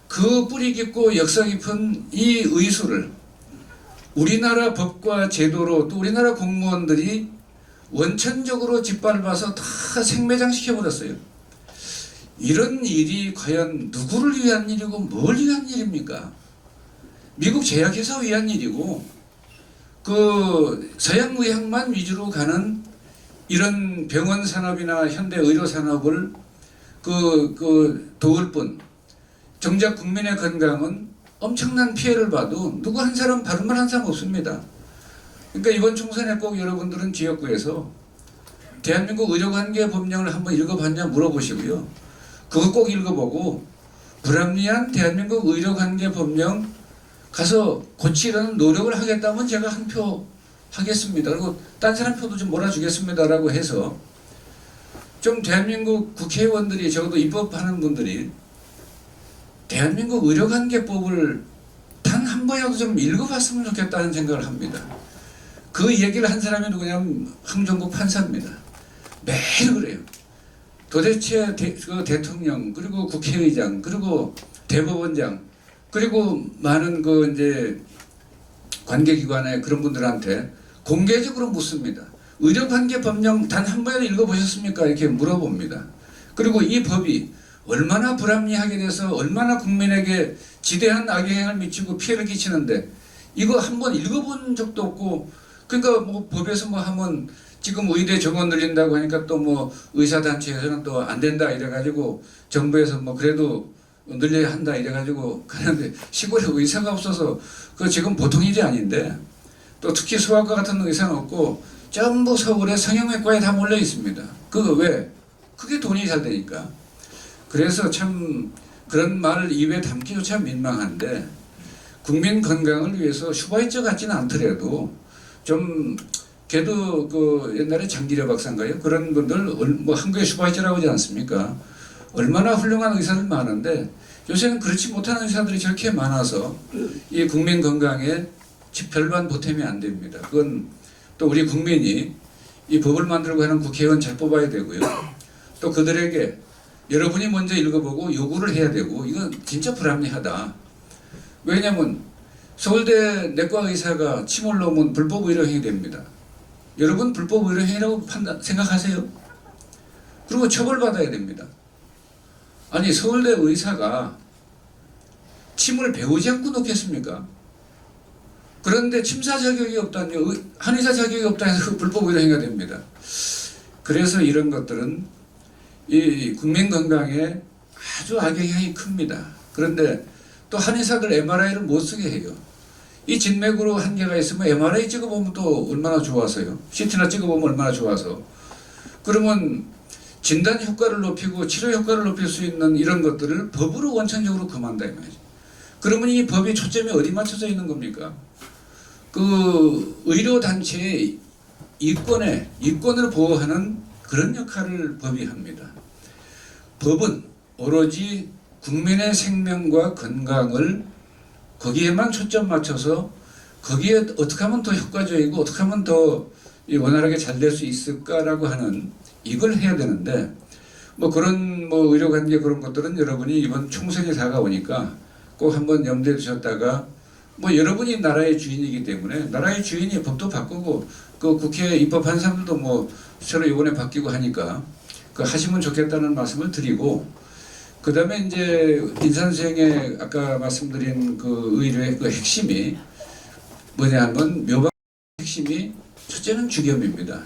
그 뿌리 깊고 역사 깊은 이 의술을 우리나라 법과 제도로 또 우리나라 공무원들이 원천적으로 짓밟아서 다 생매장 시켜버렸어요. 이런 일이 과연 누구를 위한 일이고 뭘 위한 일입니까? 미국 제약회사 위한 일이고 그 서양 의학만 위주로 가는 이런 병원 산업이나 현대 의료 산업을 도울 뿐 정작 국민의 건강은 엄청난 피해를 봐도 누구 한 사람 바른 말 한 사람 없습니다. 그러니까 이번 총선에 꼭 여러분들은 지역구에서 대한민국 의료관계 법령을 한번 읽어봤냐 물어보시고요. 그거 꼭 읽어보고 불합리한 대한민국 의료관계 법령 가서 고치려는 노력을 하겠다면 제가 한 표 하겠습니다. 그리고 딴 사람 표도 좀 몰아주겠습니다라고 해서 좀 대한민국 국회의원들이 적어도 입법하는 분들이 대한민국 의료관계법을 단 한 번이라도 좀 읽어봤으면 좋겠다는 생각을 합니다. 그 얘기를 한 사람이 누구냐면 황정국 판사입니다. 매일 그래요. 도대체 그 대통령 그리고 국회의장 그리고 대법원장 그리고 많은 그 이제 관계기관의 그런 분들한테 공개적으로 묻습니다. 의료관계법령 단 한 번이라도 읽어보셨습니까? 이렇게 물어봅니다. 그리고 이 법이 얼마나 불합리하게 돼서 얼마나 국민에게 지대한 악영향을 미치고 피해를 끼치는데 이거 한번 읽어본 적도 없고, 그러니까 뭐 법에서 뭐 하면 지금 의대 정원 늘린다고 하니까 또 뭐 의사단체에서는 또 안 된다 이래가지고 정부에서 뭐 그래도 늘려야 한다 이래가지고 가는데 시골에 의사가 없어서 그 지금 보통 일이 아닌데, 또 특히 소아과 같은 의사는 없고 전부 서울에 성형외과에 다 몰려 있습니다. 그거 왜? 그게 돈이 잘 되니까. 그래서 참 그런 말을 입에 담기조차 민망한데, 국민 건강을 위해서 슈바이처 같지는 않더라도 좀 걔도 그 옛날에 장기려 박사인가요? 그런 분들 뭐 한국에 슈바이처라고 하지 않습니까? 얼마나 훌륭한 의사들 많은데 요새는 그렇지 못한 의사들이 저렇게 많아서 이 국민 건강에 별반 보탬이 안 됩니다. 그건 또 우리 국민이 이 법을 만들고 하는 국회의원 잘 뽑아야 되고요. 또 그들에게 여러분이 먼저 읽어보고 요구를 해야 되고, 이건 진짜 불합리하다. 왜냐하면 서울대 내과 의사가 침을 놓으면 불법 의료행위 됩니다. 여러분 불법 의료행위라고 생각하세요? 그리고 처벌받아야 됩니다. 아니 서울대 의사가 침을 배우지 않고 놓겠습니까? 그런데 침사 자격이 없다뇨. 한의사 자격이 없다 해서 불법 의료행위가 됩니다. 그래서 이런 것들은 이 국민 건강에 아주 악영향이 큽니다. 그런데 또 한의사들 MRI를 못 쓰게 해요. 이 진맥으로 한계가 있으면 MRI 찍어보면 또 얼마나 좋아서요. CT나 찍어보면 얼마나 좋아서. 그러면 진단 효과를 높이고 치료 효과를 높일 수 있는 이런 것들을 법으로 원천적으로 금한다 이 말이죠. 그러면 이 법이 초점이 어디 맞춰져 있는 겁니까? 그 의료단체의 이권을 보호하는 그런 역할을 법이 합니다. 법은 오로지 국민의 생명과 건강을 거기에만 초점 맞춰서 거기에 어떻게 하면 더 효과적이고 어떻게 하면 더 원활하게 잘 될 수 있을까라고 하는 이걸 해야 되는데 뭐 그런 뭐 의료관계 그런 것들은 여러분이 이번 총선이 다가오니까 꼭 한번 염두에 두셨다가 뭐 여러분이 나라의 주인이기 때문에 나라의 주인이 법도 바꾸고 그 국회 입법한 사람들도 뭐 새로 이번에 바뀌고 하니까 그 하시면 좋겠다는 말씀을 드리고 그 다음에 이제 인산수행의 아까 말씀드린 그 의료의 그 핵심이 뭐냐 하면 묘방 핵심이 첫째는 주겸입니다.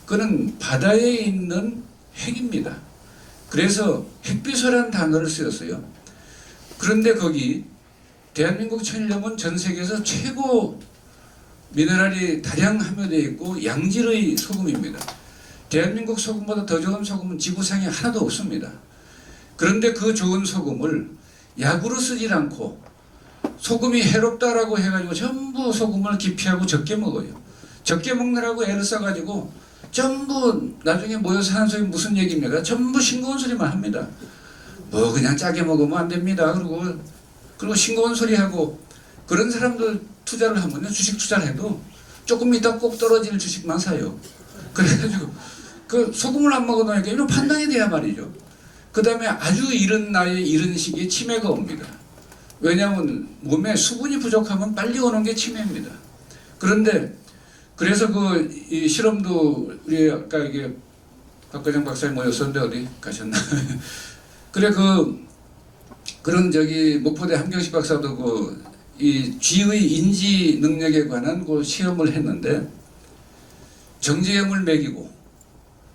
그는 바다에 있는 핵입니다. 그래서 핵비소라는 단어를 쓰였어요. 그런데 거기 대한민국 천일염은 전 세계에서 최고 미네랄이 다량 함유되어 있고 양질의 소금입니다. 대한민국 소금보다 더 좋은 소금은 지구상에 하나도 없습니다. 그런데 그 좋은 소금을 약으로 쓰질 않고 소금이 해롭다라고 해가지고 전부 소금을 기피하고 적게 먹어요. 적게 먹느라고 애를 써가지고 전부 나중에 모여서 하는 소리 무슨 얘기입니까? 전부 싱거운 소리만 합니다. 뭐 그냥 짜게 먹으면 안 됩니다. 그리고 싱거운 소리 하고 그런 사람들 투자를 하면요 주식 투자를 해도 조금 있다 꼭 떨어질 주식만 사요. 그래가지고 그 소금을 안 먹어놓으니까 이런 판단이 돼야 말이죠. 그 다음에 아주 이른 나이에 이른 시기에 치매가 옵니다. 왜냐하면 몸에 수분이 부족하면 빨리 오는 게 치매입니다. 그런데 그래서 이 실험도 우리 아까 이게 박과장 박사님 모였었는데 어디 가셨나? 그래 그런 목포대 함경식 박사도 이 쥐의 인지 능력에 관한 그 시험을 했는데 정제염을 먹이고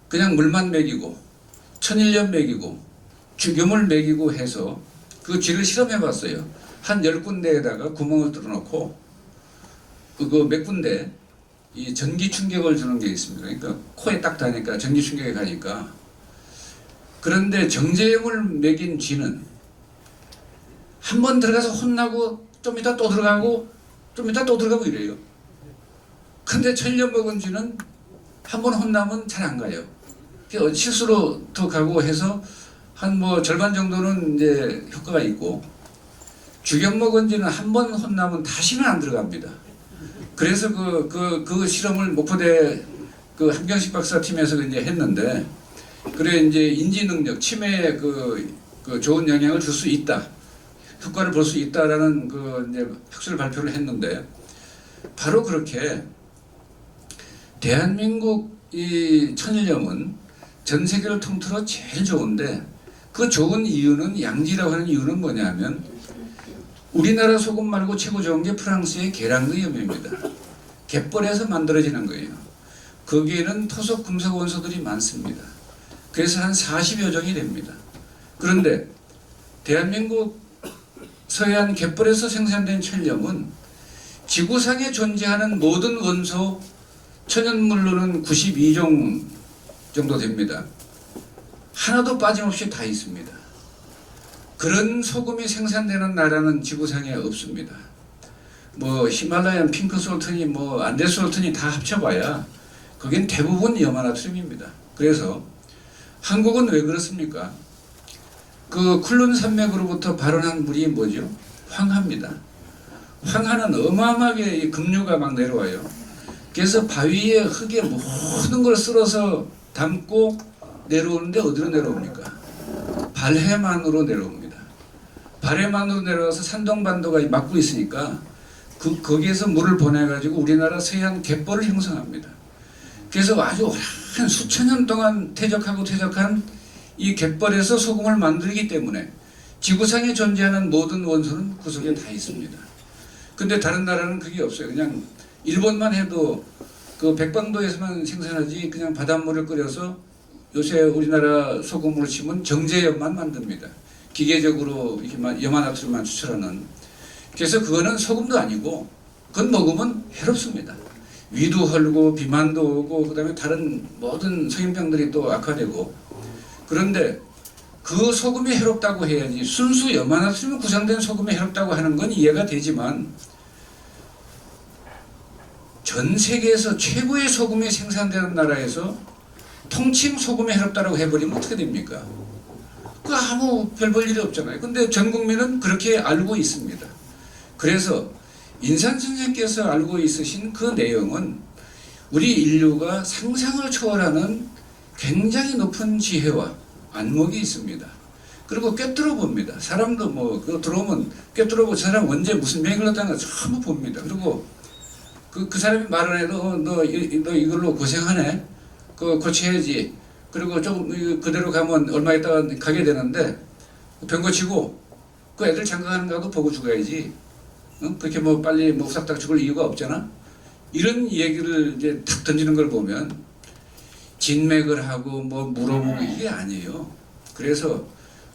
그냥 물만 먹이고 천일염 먹이고 주겸을 먹이고 해서 그 쥐를 실험해 봤어요. 한 10군데에다가 구멍을 뚫어놓고 그거 몇 군데 이 전기 충격을 주는 게 있습니다. 그러니까 코에 딱 닿으니까 전기 충격이 가니까. 그런데 정제염을 먹인 쥐는 한 번 들어가서 혼나고 좀 이따 또 들어가고 좀 이따 또 들어가고 이래요. 근데 천일염 먹은 쥐는 한 번 혼나면 잘 안 가요. 실수로 더 가고 해서 한 뭐 절반 정도는 이제 효과가 있고 주겸 먹은 쥐는 한 번 혼나면 다시는 안 들어갑니다. 그래서 그 실험을 목포대 그 함경식 박사 팀에서 이제 했는데 그래 이제 인지 능력 치매에 그 좋은 영향을 줄 수 있다. 효과를 볼 수 있다라는 이제 학술 발표를 했는데 바로 그렇게 대한민국 이 천일염은 전 세계를 통틀어 제일 좋은데 그 좋은 이유는 양지라고 하는 이유는 뭐냐면 우리나라 소금 말고 최고 좋은 게 프랑스의 계량의염입니다. 갯벌에서 만들어지는 거예요. 거기에는 토속 금속 원소들이 많습니다. 그래서 한 40여 종이 됩니다. 그런데 대한민국 서해안 갯벌에서 생산된 천일염은 지구상에 존재하는 모든 원소 천연물로는 92종 정도 됩니다. 하나도 빠짐없이 다 있습니다. 그런 소금이 생산되는 나라는 지구상에 없습니다. 뭐 히말라얀 핑크솔튼이 뭐 안데솔튼이 다 합쳐봐야 거긴 대부분 염화나트륨입니다. 그래서 한국은 왜 그렇습니까? 그 쿨룬 산맥으로부터 발원한 물이 뭐죠? 황하입니다. 황하는 어마어마하게 급류가 막 내려와요. 그래서 바위에 흙에 모든 걸 쓸어서 담고 내려오는데 어디로 내려옵니까? 발해만으로 내려옵니다. 발해만으로 내려와서 산동반도가 막고 있으니까 거기에서 물을 보내가지고 우리나라 서해안 갯벌을 형성합니다. 그래서 아주 오랜 수천 년 동안 퇴적한 이 갯벌에서 소금을 만들기 때문에 지구상에 존재하는 모든 원소는 그 속에 다 있습니다. 근데 다른 나라는 그게 없어요. 그냥 일본만 해도 그 백방도에서만 생산하지 그냥 바닷물을 끓여서 요새 우리나라 소금으로 치면 정제염만 만듭니다. 기계적으로 이렇게 염화나트륨만 추출하는. 그래서 그거는 소금도 아니고 그건 먹으면 해롭습니다. 위도 헐고 비만도 오고 그다음에 다른 모든 성인병들이 또 악화되고. 그런데 그 소금이 해롭다고 해야지 순수 염화나트륨 구성된 소금이 해롭다고 하는 건 이해가 되지만 전 세계에서 최고의 소금이 생산되는 나라에서 통칭 소금이 해롭다고 해버리면 어떻게 됩니까? 그 아무 별 볼 일이 없잖아요. 근데 전 국민은 그렇게 알고 있습니다. 그래서 인산 선생께서 알고 있으신 그 내용은 우리 인류가 상상을 초월하는 굉장히 높은 지혜와 안목이 있습니다. 그리고 꿰뚫어 봅니다. 사람도 뭐 그 들어오면 꿰뚫어 보고 저 사람 언제 무슨 명을 했다는 거 전부 봅니다. 그리고 그 사람이 말을 해도 너 이걸로 고생하네. 그거 고쳐야지. 그리고 조금 그대로 가면 얼마 있다가 가게 되는데 병 고치고 그 애들 장가가는 거도 보고 죽어야지. 응? 그렇게 뭐 빨리 뭐 후닥닥 죽을 이유가 없잖아. 이런 얘기를 이제 탁 던지는 걸 보면 진맥을 하고 뭐 물어보고 이게 아니에요. 그래서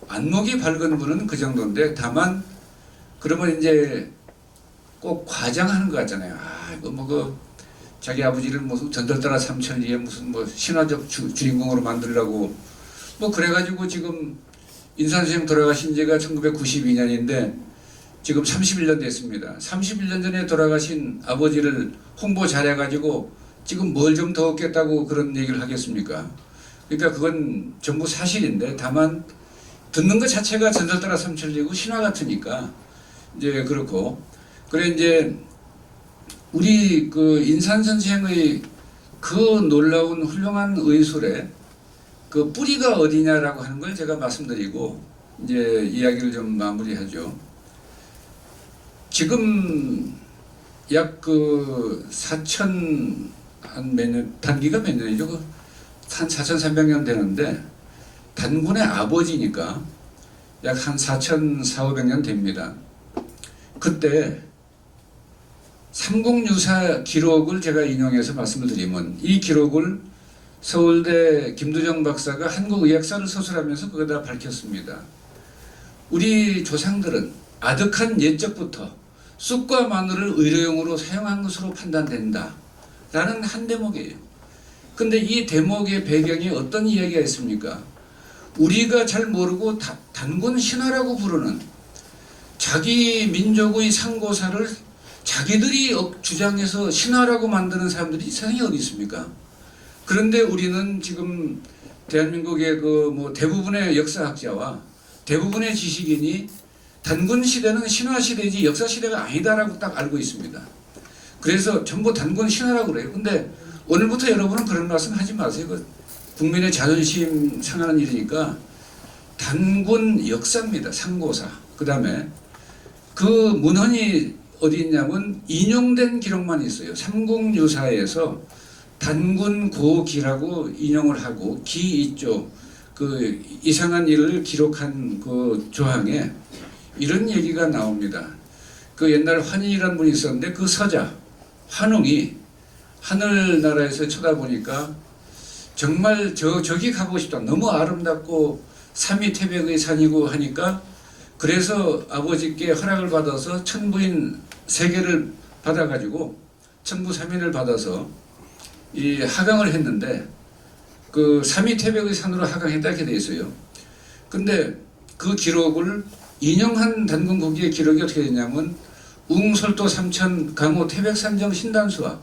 안목이 밝은 분은 그 정도인데 다만 그러면 이제 꼭 과장하는 것 같잖아요. 아 이거 뭐 그 자기 아버지를 무슨 전설따라 삼천리에 무슨 뭐 신화적 주인공으로 만들려고 뭐 그래가지고 지금 인산 선생 돌아가신 지가 1992년인데 지금 31년 됐습니다. 31년 전에 돌아가신 아버지를 홍보 잘해가지고 지금 뭘 좀 더 얻겠다고 그런 얘기를 하겠습니까? 그러니까 그건 전부 사실인데 다만 듣는 것 자체가 전설따라 삼천리고 신화 같으니까 이제 그렇고 그래 이제 우리 그 인산 선생의 그 놀라운 훌륭한 의술의 그 뿌리가 어디냐라고 하는 걸 제가 말씀드리고 이제 이야기를 좀 마무리하죠. 지금 약 그 4천 한 몇 년, 단기가 몇 년이죠? 한 4,300년 되는데 단군의 아버지니까 약 한 4,400~500년 됩니다. 그때 삼국유사 기록을 제가 인용해서 말씀을 드리면 이 기록을 서울대 김두정 박사가 한국의학사를 서술하면서 그거다 밝혔습니다. 우리 조상들은 아득한 옛적부터 쑥과 마늘을 의료용으로 사용한 것으로 판단된다 라는 한 대목이에요. 근데 이 대목의 배경에 어떤 이야기가 있습니까? 우리가 잘 모르고 단군 신화라고 부르는 자기 민족의 상고사를 자기들이 주장해서 신화라고 만드는 사람들이 세상에 어디 있습니까? 그런데 우리는 지금 대한민국의 그 뭐 대부분의 역사학자와 대부분의 지식인이 단군 시대는 신화 시대이지 역사 시대가 아니다라고 딱 알고 있습니다. 그래서 전부 단군 신화라고 그래요. 근데 오늘부터 여러분은 그런 말씀 하지 마세요. 그 국민의 자존심 상하는 일이니까 단군 역사입니다. 상고사. 그 다음에 그 문헌이 어디 있냐면 인용된 기록만 있어요. 삼국유사에서 단군 고기라고 인용을 하고 기 있죠. 그 이상한 일을 기록한 그 조항에 이런 얘기가 나옵니다. 그 옛날 환인이라는 분이 있었는데 그 서자 환웅이 하늘나라에서 쳐다보니까 정말 저기 가고 싶다. 너무 아름답고 삼위 태백의 산이고 하니까 그래서 아버지께 허락을 받아서 천부인 3개를 받아가지고 천부 3인을 받아서 이 하강을 했는데 그 삼위 태백의 산으로 하강했다 이렇게 돼 있어요. 근데 그 기록을 인용한 단군 고기의 기록이 어떻게 되냐면 웅설도 삼천 강호 태백산정 신단수와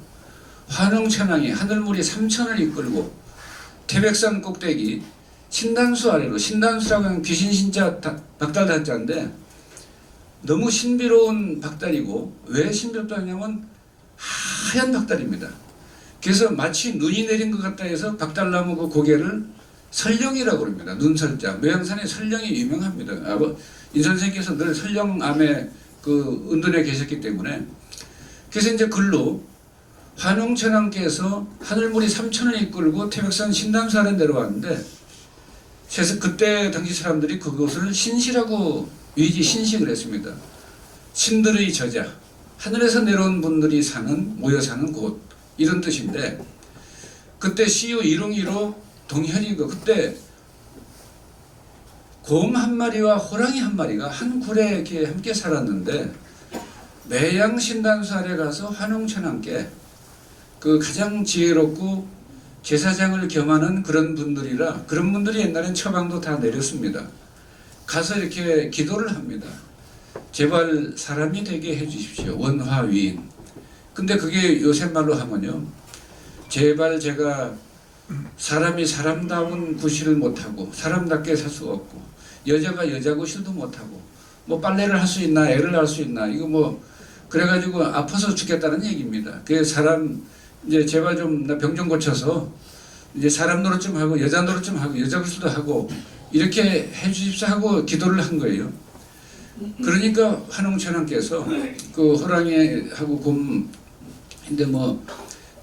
환웅천왕이 하늘무리 3천을 이끌고 태백산 꼭대기 신단수 아래로 신단수라고 하는 귀신 신자 박달 단자인데 너무 신비로운 박달이고 왜 신비롭다냐면 하얀 박달입니다. 그래서 마치 눈이 내린 것 같다 해서 박달나무 그 고개를 설령이라고 합니다. 눈설자. 모양산에 설령이 유명합니다. 인선생께서 늘 설령암에 그 은둔에 계셨기 때문에 그래서 이제 글로 환웅천왕께서 하늘무리 3천을 이끌고 태백산 신단수 아래 내려왔는데 그래서 그때 당시 사람들이 그것을 신시라고 위지 신식을 했습니다. 신들의 저자, 하늘에서 내려온 분들이 모여 사는 곳 이런 뜻인데 그때 시우 일웅이로 동현이고 그때 곰 한 마리와 호랑이 한 마리가 한 굴에 이렇게 함께 살았는데 매양 신단수 아래 가서 환웅천왕께 그 가장 지혜롭고 제사장을 겸하는 그런 분들이라 그런 분들이 옛날엔 처방도 다 내렸습니다. 가서 이렇게 기도를 합니다. 제발 사람이 되게 해주십시오. 원화위인. 근데 그게 요새 말로 하면요. 제발 제가 사람이 사람다운 구실을 못하고 사람답게 살 수 없고 여자가 여자고 실도 못하고 뭐 빨래를 할 수 있나 애를 할 수 있나 이거 뭐 그래가지고 아파서 죽겠다는 얘기입니다. 그 사람 이제 제발 좀 나 병 좀 고쳐서 이제 사람 노릇 좀 하고 여자 노릇 좀 하고 여자 구슬도 하고 이렇게 해주십사 하고 기도를 한 거예요. 그러니까 환웅천왕께서 그 호랑이하고 곰 근데 뭐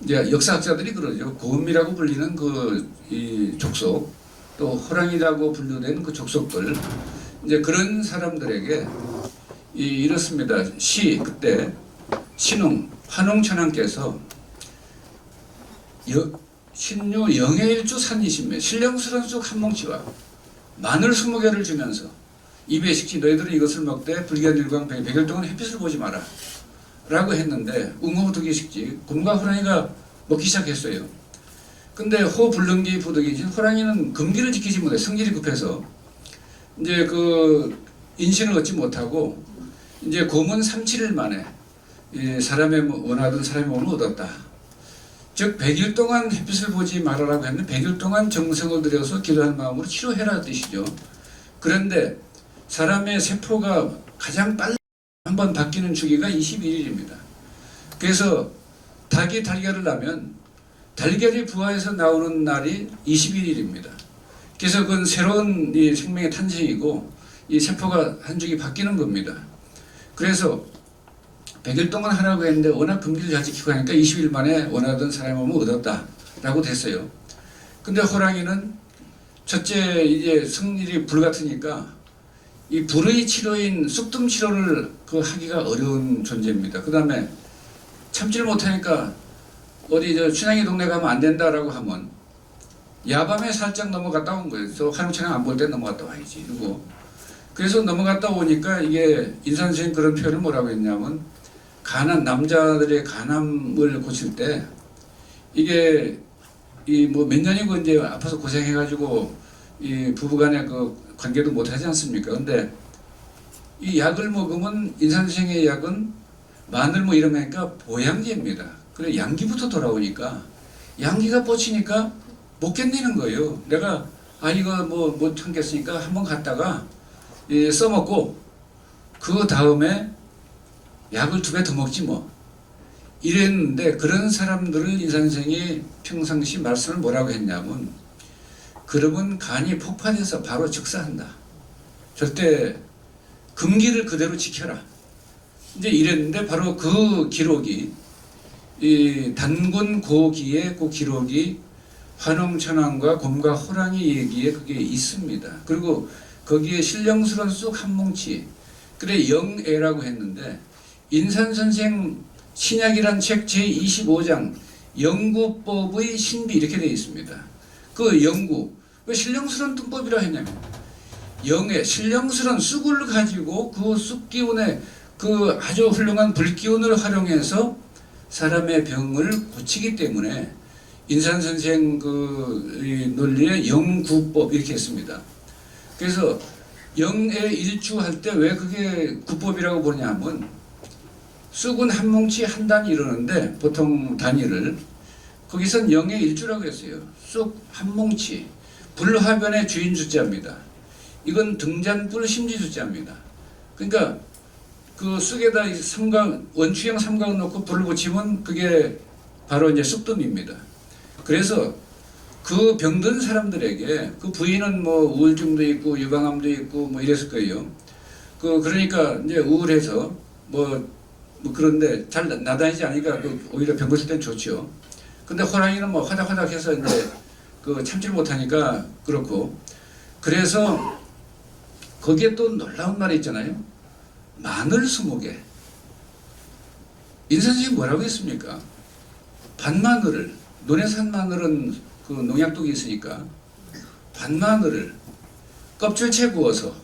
이제 역사학자들이 그러죠. 곰이라고 불리는 그 이 족속 또 호랑이라고 분류된 그 족속들 이제 그런 사람들에게 이렇습니다. 그때 신웅 환웅천왕께서 신유 영해일주 산이심에 신령스러운 쑥 한 뭉치와 마늘 20개를 주면서 입에 식지 너희들은 이것을 먹되 불견 일광 100일 동안 햇빛을 보지 마라 라고 했는데 웅호부득이 식지 곰과 호랑이가 먹기 시작했어요. 근데 호불능기 부득이진 호랑이는 금기를 지키지 못해 성질이 급해서 이제 그 인신을 얻지 못하고 이제 곰은 3, 7일 만에 사람의 원하던 사람의 몸을 얻었다. 즉 100일 동안 햇빛을 보지 말아라고 했는데 100일 동안 정성을 들여서 기도한 마음으로 치료해라 뜻이죠. 그런데 사람의 세포가 가장 빨리 한번 바뀌는 주기가 21일입니다. 그래서 닭이 달걀을 낳으면 달걀이 부화해서 나오는 날이 21일입니다. 그래서 그건 새로운 이 생명의 탄생이고 이 세포가 한 주기 바뀌는 겁니다. 그래서 100일 동안 하라고 했는데 워낙 금기를 잘 지키고 하니까 20일 만에 원하던 사람의 몸을 얻었다라고 됐어요. 근데 호랑이는 첫째 이제 성질이 불같으니까 이 불의 치료인 쑥뜸 치료를 그 하기가 어려운 존재입니다. 그 다음에 참지를 못하니까 어디 저 춘향이 동네 가면 안 된다라고 하면 야밤에 살짝 넘어갔다 온 거예요. 저 환웅천왕 안 볼 때 넘어갔다 와야지. 이러고 그래서 넘어갔다 오니까 이게 인산생 그런 표현을 뭐라고 했냐면 간암 남자들의 간암을 고칠 때 이게 이 뭐 몇 년이고 이제 아파서 고생해가지고 이 부부간의 그 관계도 못하지 않습니까? 근데 이 약을 먹으면 인산생의 약은 마늘 뭐 이러니까 보양제입니다. 그래 양기부터 돌아오니까 양기가 뻗치니까 못 견디는 거예요. 내가 이거 못 참겠으니까 한번 갔다가 써먹고 그 다음에 약을 2배 더 먹지 뭐 이랬는데 그런 사람들을 인산생이 평상시 말씀을 뭐라고 했냐면 그러면 간이 폭발해서 바로 즉사한다. 절대 금기를 그대로 지켜라. 이제 이랬는데 바로 그 기록이 이 단군 고기의 그 기록이 환웅천왕과 곰과 호랑이 얘기에 그게 있습니다. 그리고 거기에 신령스러운 쑥 한 뭉치 그래 영애라고 했는데 인산선생 신약이란 책 제25장 영구법의 신비 이렇게 되어 있습니다. 그 영구 왜 신령스러운 뚱법이라 했냐면 영애 신령스러운 쑥을 가지고 그 쑥기운에 그 아주 훌륭한 불기운을 활용해서 사람의 병을 고치기 때문에 인산선생 그 논리의 영구법 이렇게 했습니다. 그래서 영애 일주 할 때 왜 그게 구법이라고 보냐면 쑥은 한 뭉치 한 단위 이러는데 보통 단위를 거기선 영애 일주라고 했어요. 쑥 한 뭉치 불화변의 주인 주자입니다. 이건 등잔불 심지 주자입니다. 그러니까 그 쑥에다 원추형 삼각을 놓고 불을 붙이면 그게 바로 이제 쑥뜸입니다. 그래서 그 병든 사람들에게 그 부인은 뭐 우울증도 있고 유방암도 있고 뭐 이랬을 거예요. 그러니까 이제 우울해서 뭐 그런데 잘 나다니지 않으니까 오히려 병 고칠 땐 좋죠. 근데 호랑이는 뭐 화닥화닥 해서 이제 그 참지를 못하니까 그렇고 그래서 거기에 또 놀라운 말이 있잖아요. 마늘 20개. 인선생이 뭐라고 했습니까? 반마늘을 논에 산 마늘은 그 농약독이 있으니까 반마늘을 껍질채 구워서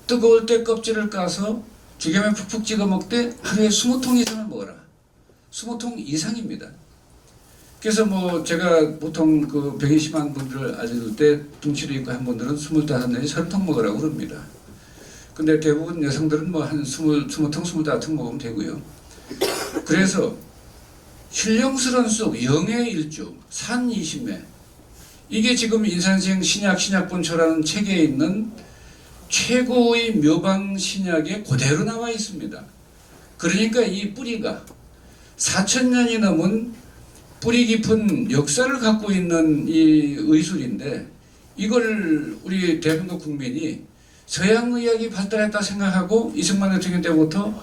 뜨거울 때 껍질을 까서 죽염에 푹푹 찍어 먹되 하루에 20통 이상을 먹어라. 20통 이상입니다. 그래서 뭐 제가 보통 그 병이 심한 분들을 알려줄 때 둥치도 있고 한 분들은 25 내지 30통 먹으라고 그럽니다. 근데 대부분 여성들은 뭐 한 20통, 25통 먹으면 되고요. 그래서 신령스러운 쑥, 영의 일주, 산 20매 이게 지금 인산생 신약본초라는 책에 있는 최고의 묘방 신약에 그대로 나와 있습니다. 그러니까 이 뿌리가 4,000년이 넘은 뿌리 깊은 역사를 갖고 있는 이 의술인데, 이걸 우리 대한민국 국민이 서양의학이 발달했다 생각하고 이승만 대통령 때부터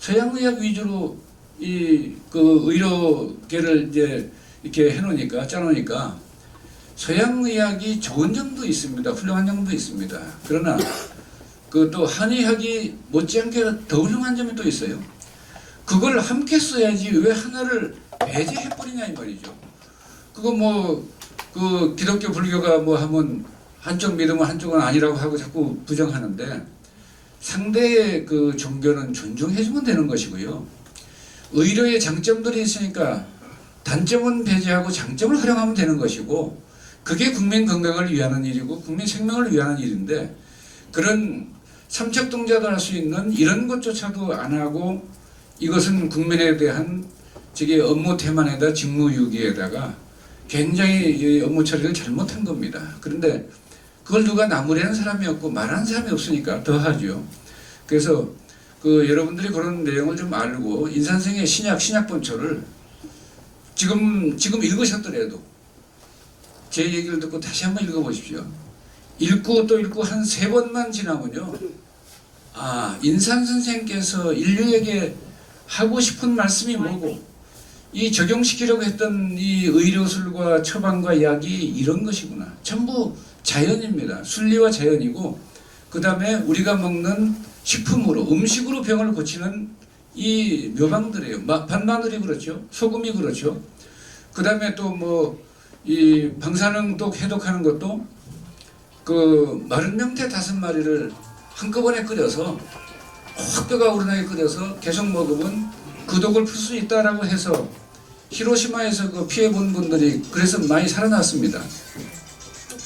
서양의학 위주로 그 의료계를 이제 이렇게 해놓으니까, 짜놓으니까 서양의학이 좋은 점도 있습니다. 훌륭한 점도 있습니다. 그러나 그 또 한의학이 못지않게 더 훌륭한 점이 또 있어요. 그걸 함께 써야지 왜 하나를 배제해버리냐 이 말이죠. 그거 뭐 그 기독교 불교가 뭐 하면 한쪽 믿으면 한쪽은 아니라고 하고 자꾸 부정하는데, 상대의 그 종교는 존중해주면 되는 것이고요. 의료의 장점들이 있으니까 단점은 배제하고 장점을 활용하면 되는 것이고, 그게 국민 건강을 위하는 일이고 국민 생명을 위하는 일인데, 그런 삼척동자도 할 수 있는 이런 것조차도 안 하고 이것은 국민에 대한 저게 업무 태만에다 직무유기에다가 굉장히 업무 처리를 잘못한 겁니다. 그런데 그걸 누가 나무라는 사람이 없고 말하는 사람이 없으니까 더 하죠. 그래서 그 여러분들이 그런 내용을 좀 알고 인산성의 신약본초를 지금 읽으셨더라도 제 얘기를 듣고 다시 한번 읽어보십시오. 읽고 또 읽고 한 3번만 지나면요, 아, 인산 선생께서 인류에게 하고 싶은 말씀이 뭐고 이 적용시키려고 했던 이 의료술과 처방과 약이 이런 것이구나. 전부 자연입니다. 순리와 자연이고, 그 다음에 우리가 먹는 식품으로, 음식으로 병을 고치는 이 묘방들이에요. 반마늘이 그렇죠. 소금이 그렇죠. 그 다음에 또 뭐 이 방사능독 해독하는 것도 그 마른 명태 5마리를 한꺼번에 끓여서 확 뼈가 우러나게 끓여서 계속 먹으면 그 독을 풀 수 있다라고 해서 히로시마에서 그 피해본 분들이 그래서 많이 살아났습니다.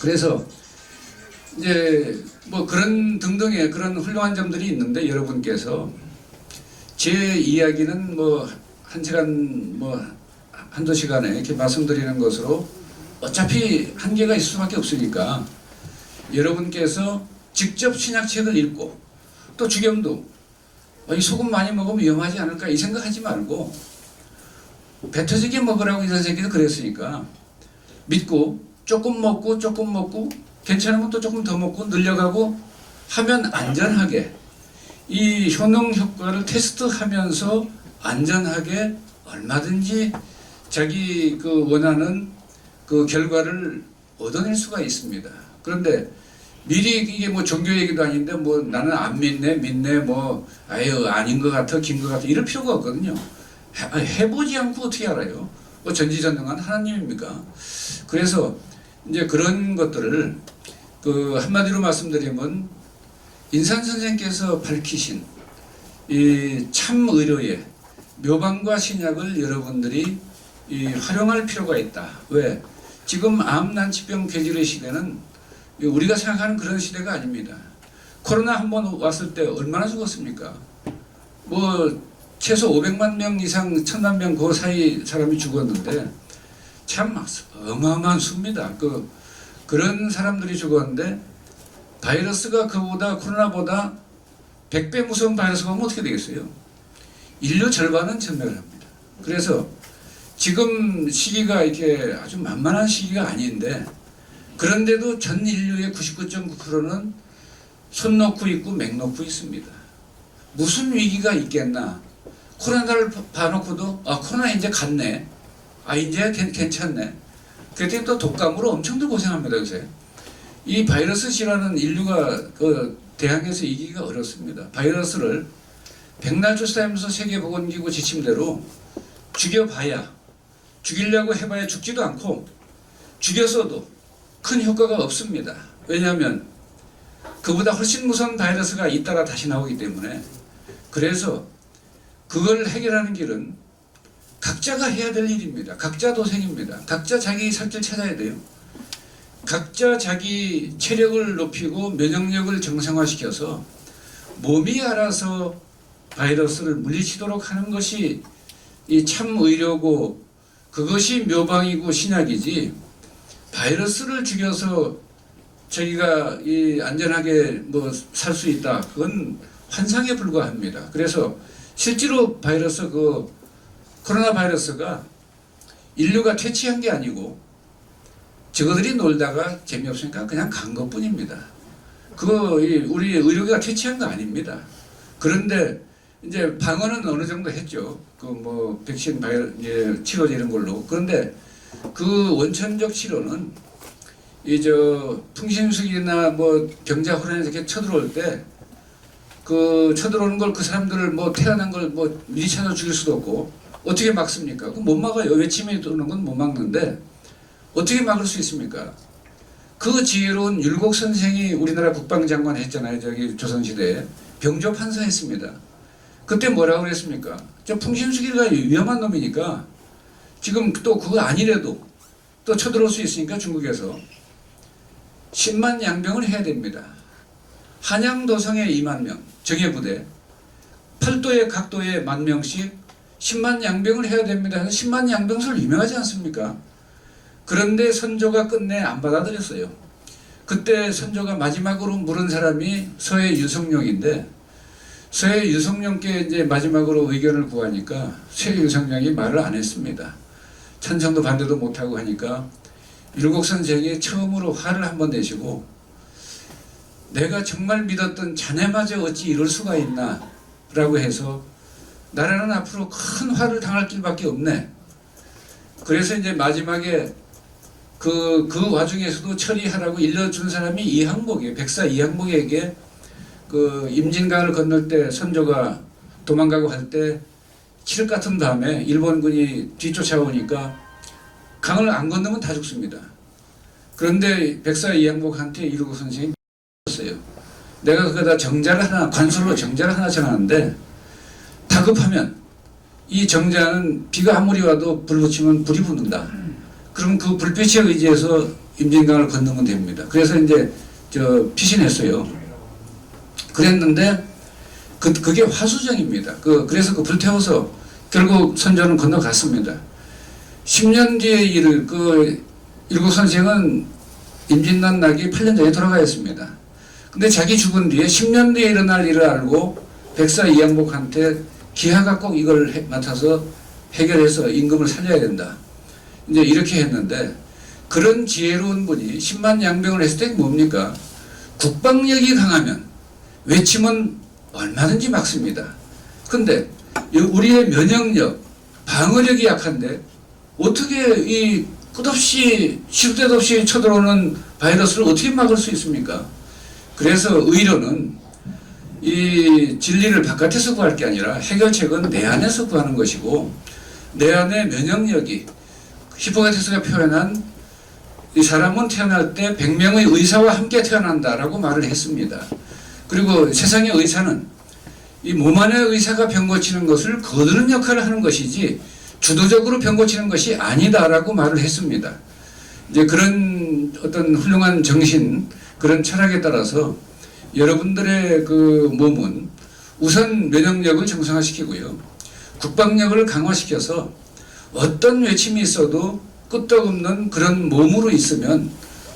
그래서 이제 뭐 그런 등등의 그런 훌륭한 점들이 있는데, 여러분께서 제 이야기는 뭐 1시간 뭐 한두 시간에 이렇게 말씀드리는 것으로 어차피 한계가 있을 수밖에 없으니까, 여러분께서 직접 신약책을 읽고 또 주겸도 이 소금 많이 먹으면 위험하지 않을까 이 생각하지 말고, 배 터지게 먹으라고 이 선생님께서 그랬으니까 믿고 조금 먹고 괜찮으면 또 조금 더 먹고 늘려가고 하면 안전하게 이 효능 효과를 테스트하면서 안전하게 얼마든지 자기 그 원하는 그 결과를 얻어낼 수가 있습니다. 그런데 미리 이게 뭐 종교 얘기도 아닌데 뭐 나는 안 믿네 뭐 아유 아닌 것 같아 긴 것 같아 이럴 필요가 없거든요. 해보지 않고 어떻게 알아요? 뭐 전지전능한 하나님입니까? 그래서 이제 그런 것들을 그 한마디로 말씀드리면, 인산 선생께서 밝히신 이 참 의료의 묘방과 신약을 여러분들이 활용할 필요가 있다. 왜? 지금 암, 난치병, 괴질의 시대는 우리가 생각하는 그런 시대가 아닙니다. 코로나 한번 왔을 때 얼마나 죽었습니까? 뭐 최소 500만 명 이상 1,000만 명 그 사이 사람이 죽었는데 참 어마어마한 수입니다. 그런 사람들이 죽었는데 바이러스가 그보다 코로나보다 100배 무서운 바이러스가 오면 어떻게 되겠어요? 인류 절반은 전멸을 합니다. 그래서 지금 시기가 이렇게 아주 만만한 시기가 아닌데, 그런데도 전 인류의 99.9%는 손 놓고 있고 맹 놓고 있습니다. 무슨 위기가 있겠나? 코로나를 봐놓고도 코로나 이제 갔네. 이제 괜찮네. 그랬더니 또 독감으로 엄청들 고생합니다. 요새. 이 바이러스 질환은 인류가 대항해서 이기기가 어렵습니다. 바이러스를 백날 조사하면서 세계보건기구 지침대로 죽이려고 해봐야 죽지도 않고 죽였어도 큰 효과가 없습니다. 왜냐하면 그보다 훨씬 무서운 바이러스가 잇따라 다시 나오기 때문에. 그래서 그걸 해결하는 길은 각자가 해야 될 일입니다. 각자 도생입니다. 각자 자기 살 길 찾아야 돼요. 각자 자기 체력을 높이고 면역력을 정상화시켜서 몸이 알아서 바이러스를 물리치도록 하는 것이 이 참 의료고, 그것이 묘방이고 신약이지, 바이러스를 죽여서 저희가 이 안전하게 뭐 살 수 있다. 그건 환상에 불과합니다. 그래서 실제로 바이러스 코로나 바이러스가 인류가 퇴치한 게 아니고 저거들이 놀다가 재미없으니까 그냥 간 것뿐입니다. 우리 의료계가 퇴치한 거 아닙니다. 그런데 이제 방어는 어느 정도 했죠. 백신 치료제 이런 걸로. 그런데 그 원천적 치료는 풍신수기나 병자호란이 이렇게 쳐들어올 때 쳐들어오는 걸 그 사람들을 태어난 걸 미리 찾아 죽일 수도 없고 어떻게 막습니까? 못 막아요. 외침이 도는 건 못 막는데 어떻게 막을 수 있습니까? 그 지혜로운 율곡 선생이 우리나라 국방장관 했잖아요. 조선시대에 병조 판사했습니다. 그때 뭐라고 그랬습니까? 저 풍신수기가 위험한 놈이니까 지금 또 그거 아니래도 또 쳐들어올 수 있으니까 중국에서 10만 양병을 해야 됩니다. 한양도성에 2만 명, 정예부대, 팔도의 각도에 10,000명씩 10만 양병을 해야 됩니다. 10만 양병설 유명하지 않습니까? 그런데 선조가 끝내 안 받아들였어요. 그때 선조가 마지막으로 물은 사람이 서해 유성룡인데 서해 유성룡께 이제 마지막으로 의견을 구하니까 서해 유성룡이 말을 안 했습니다. 찬성도 반대도 못하고 하니까 율곡 선생이 처음으로 화를 한번 내시고 내가 정말 믿었던 자네마저 어찌 이럴 수가 있나 라고 해서 나라는 앞으로 큰 화를 당할 길밖에 없네. 그래서 이제 마지막에 그 와중에서도 처리하라고 일러준 사람이 이항복이에요. 백사 이항복에게 임진강을 건널 때 선조가 도망가고 할 때 칠흑 같은 밤에 일본군이 뒤쫓아오니까 강을 안 건너면 다 죽습니다. 그런데 백사 이항복한테 이르고 선생이 었어요. 내가 그거다 관술로 정자를 하나 정하는데 다급하면 이 정자는 비가 아무리 와도 불 붙이면 불이 붙는다. 그럼 그 불빛에 의지해서 임진강을 건너면 됩니다. 그래서 이제 피신했어요. 그랬는데 그게 화수정입니다. 그래서 불태워서 결국 선조는 건너갔습니다. 10년 뒤에 일을 율곡 선생은 임진난 나기 8년 전에 돌아가 있습니다. 근데 자기 죽은 뒤에 10년 뒤에 일어날 일을 알고 백사 이항복한테 기하가 꼭 이걸 맡아서 해결해서 임금을 살려야 된다. 이제 이렇게 했는데 그런 지혜로운 분이 10만 양병을 했을 때 뭡니까? 국방력이 강하면 외침은 얼마든지 막습니다. 근데 우리의 면역력, 방어력이 약한데 어떻게 끝없이 시도 때도 없이 쳐들어오는 바이러스를 어떻게 막을 수 있습니까? 그래서 의료는 이 진리를 바깥에서 구할 게 아니라 해결책은 내 안에서 구하는 것이고 내 안에 면역력이 히포크라테스가 표현한 이 사람은 태어날 때 100명의 의사와 함께 태어난다라고 말을 했습니다. 그리고 세상의 의사는 이 몸 안의 의사가 병 고치는 것을 거두는 역할을 하는 것이지 주도적으로 병 고치는 것이 아니다라고 말을 했습니다. 이제 그런 어떤 훌륭한 정신, 그런 철학에 따라서 여러분들의 몸은 우선 면역력을 정상화시키고요. 국방력을 강화시켜서 어떤 외침이 있어도 끄떡없는 그런 몸으로 있으면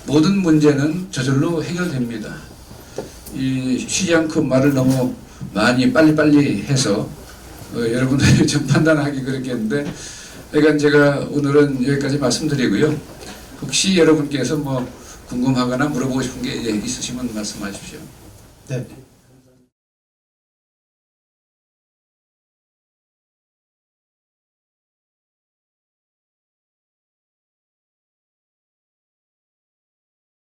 모든 문제는 저절로 해결됩니다. 쉬지 않고 말을 너무 많이 빨리빨리 해서 여러분들이 좀 판단하기 그렇겠는데 그러니까 제가 오늘은 여기까지 말씀드리고요. 혹시 여러분께서 궁금하거나 물어보고 싶은 게 있으시면 말씀하십시오. 네.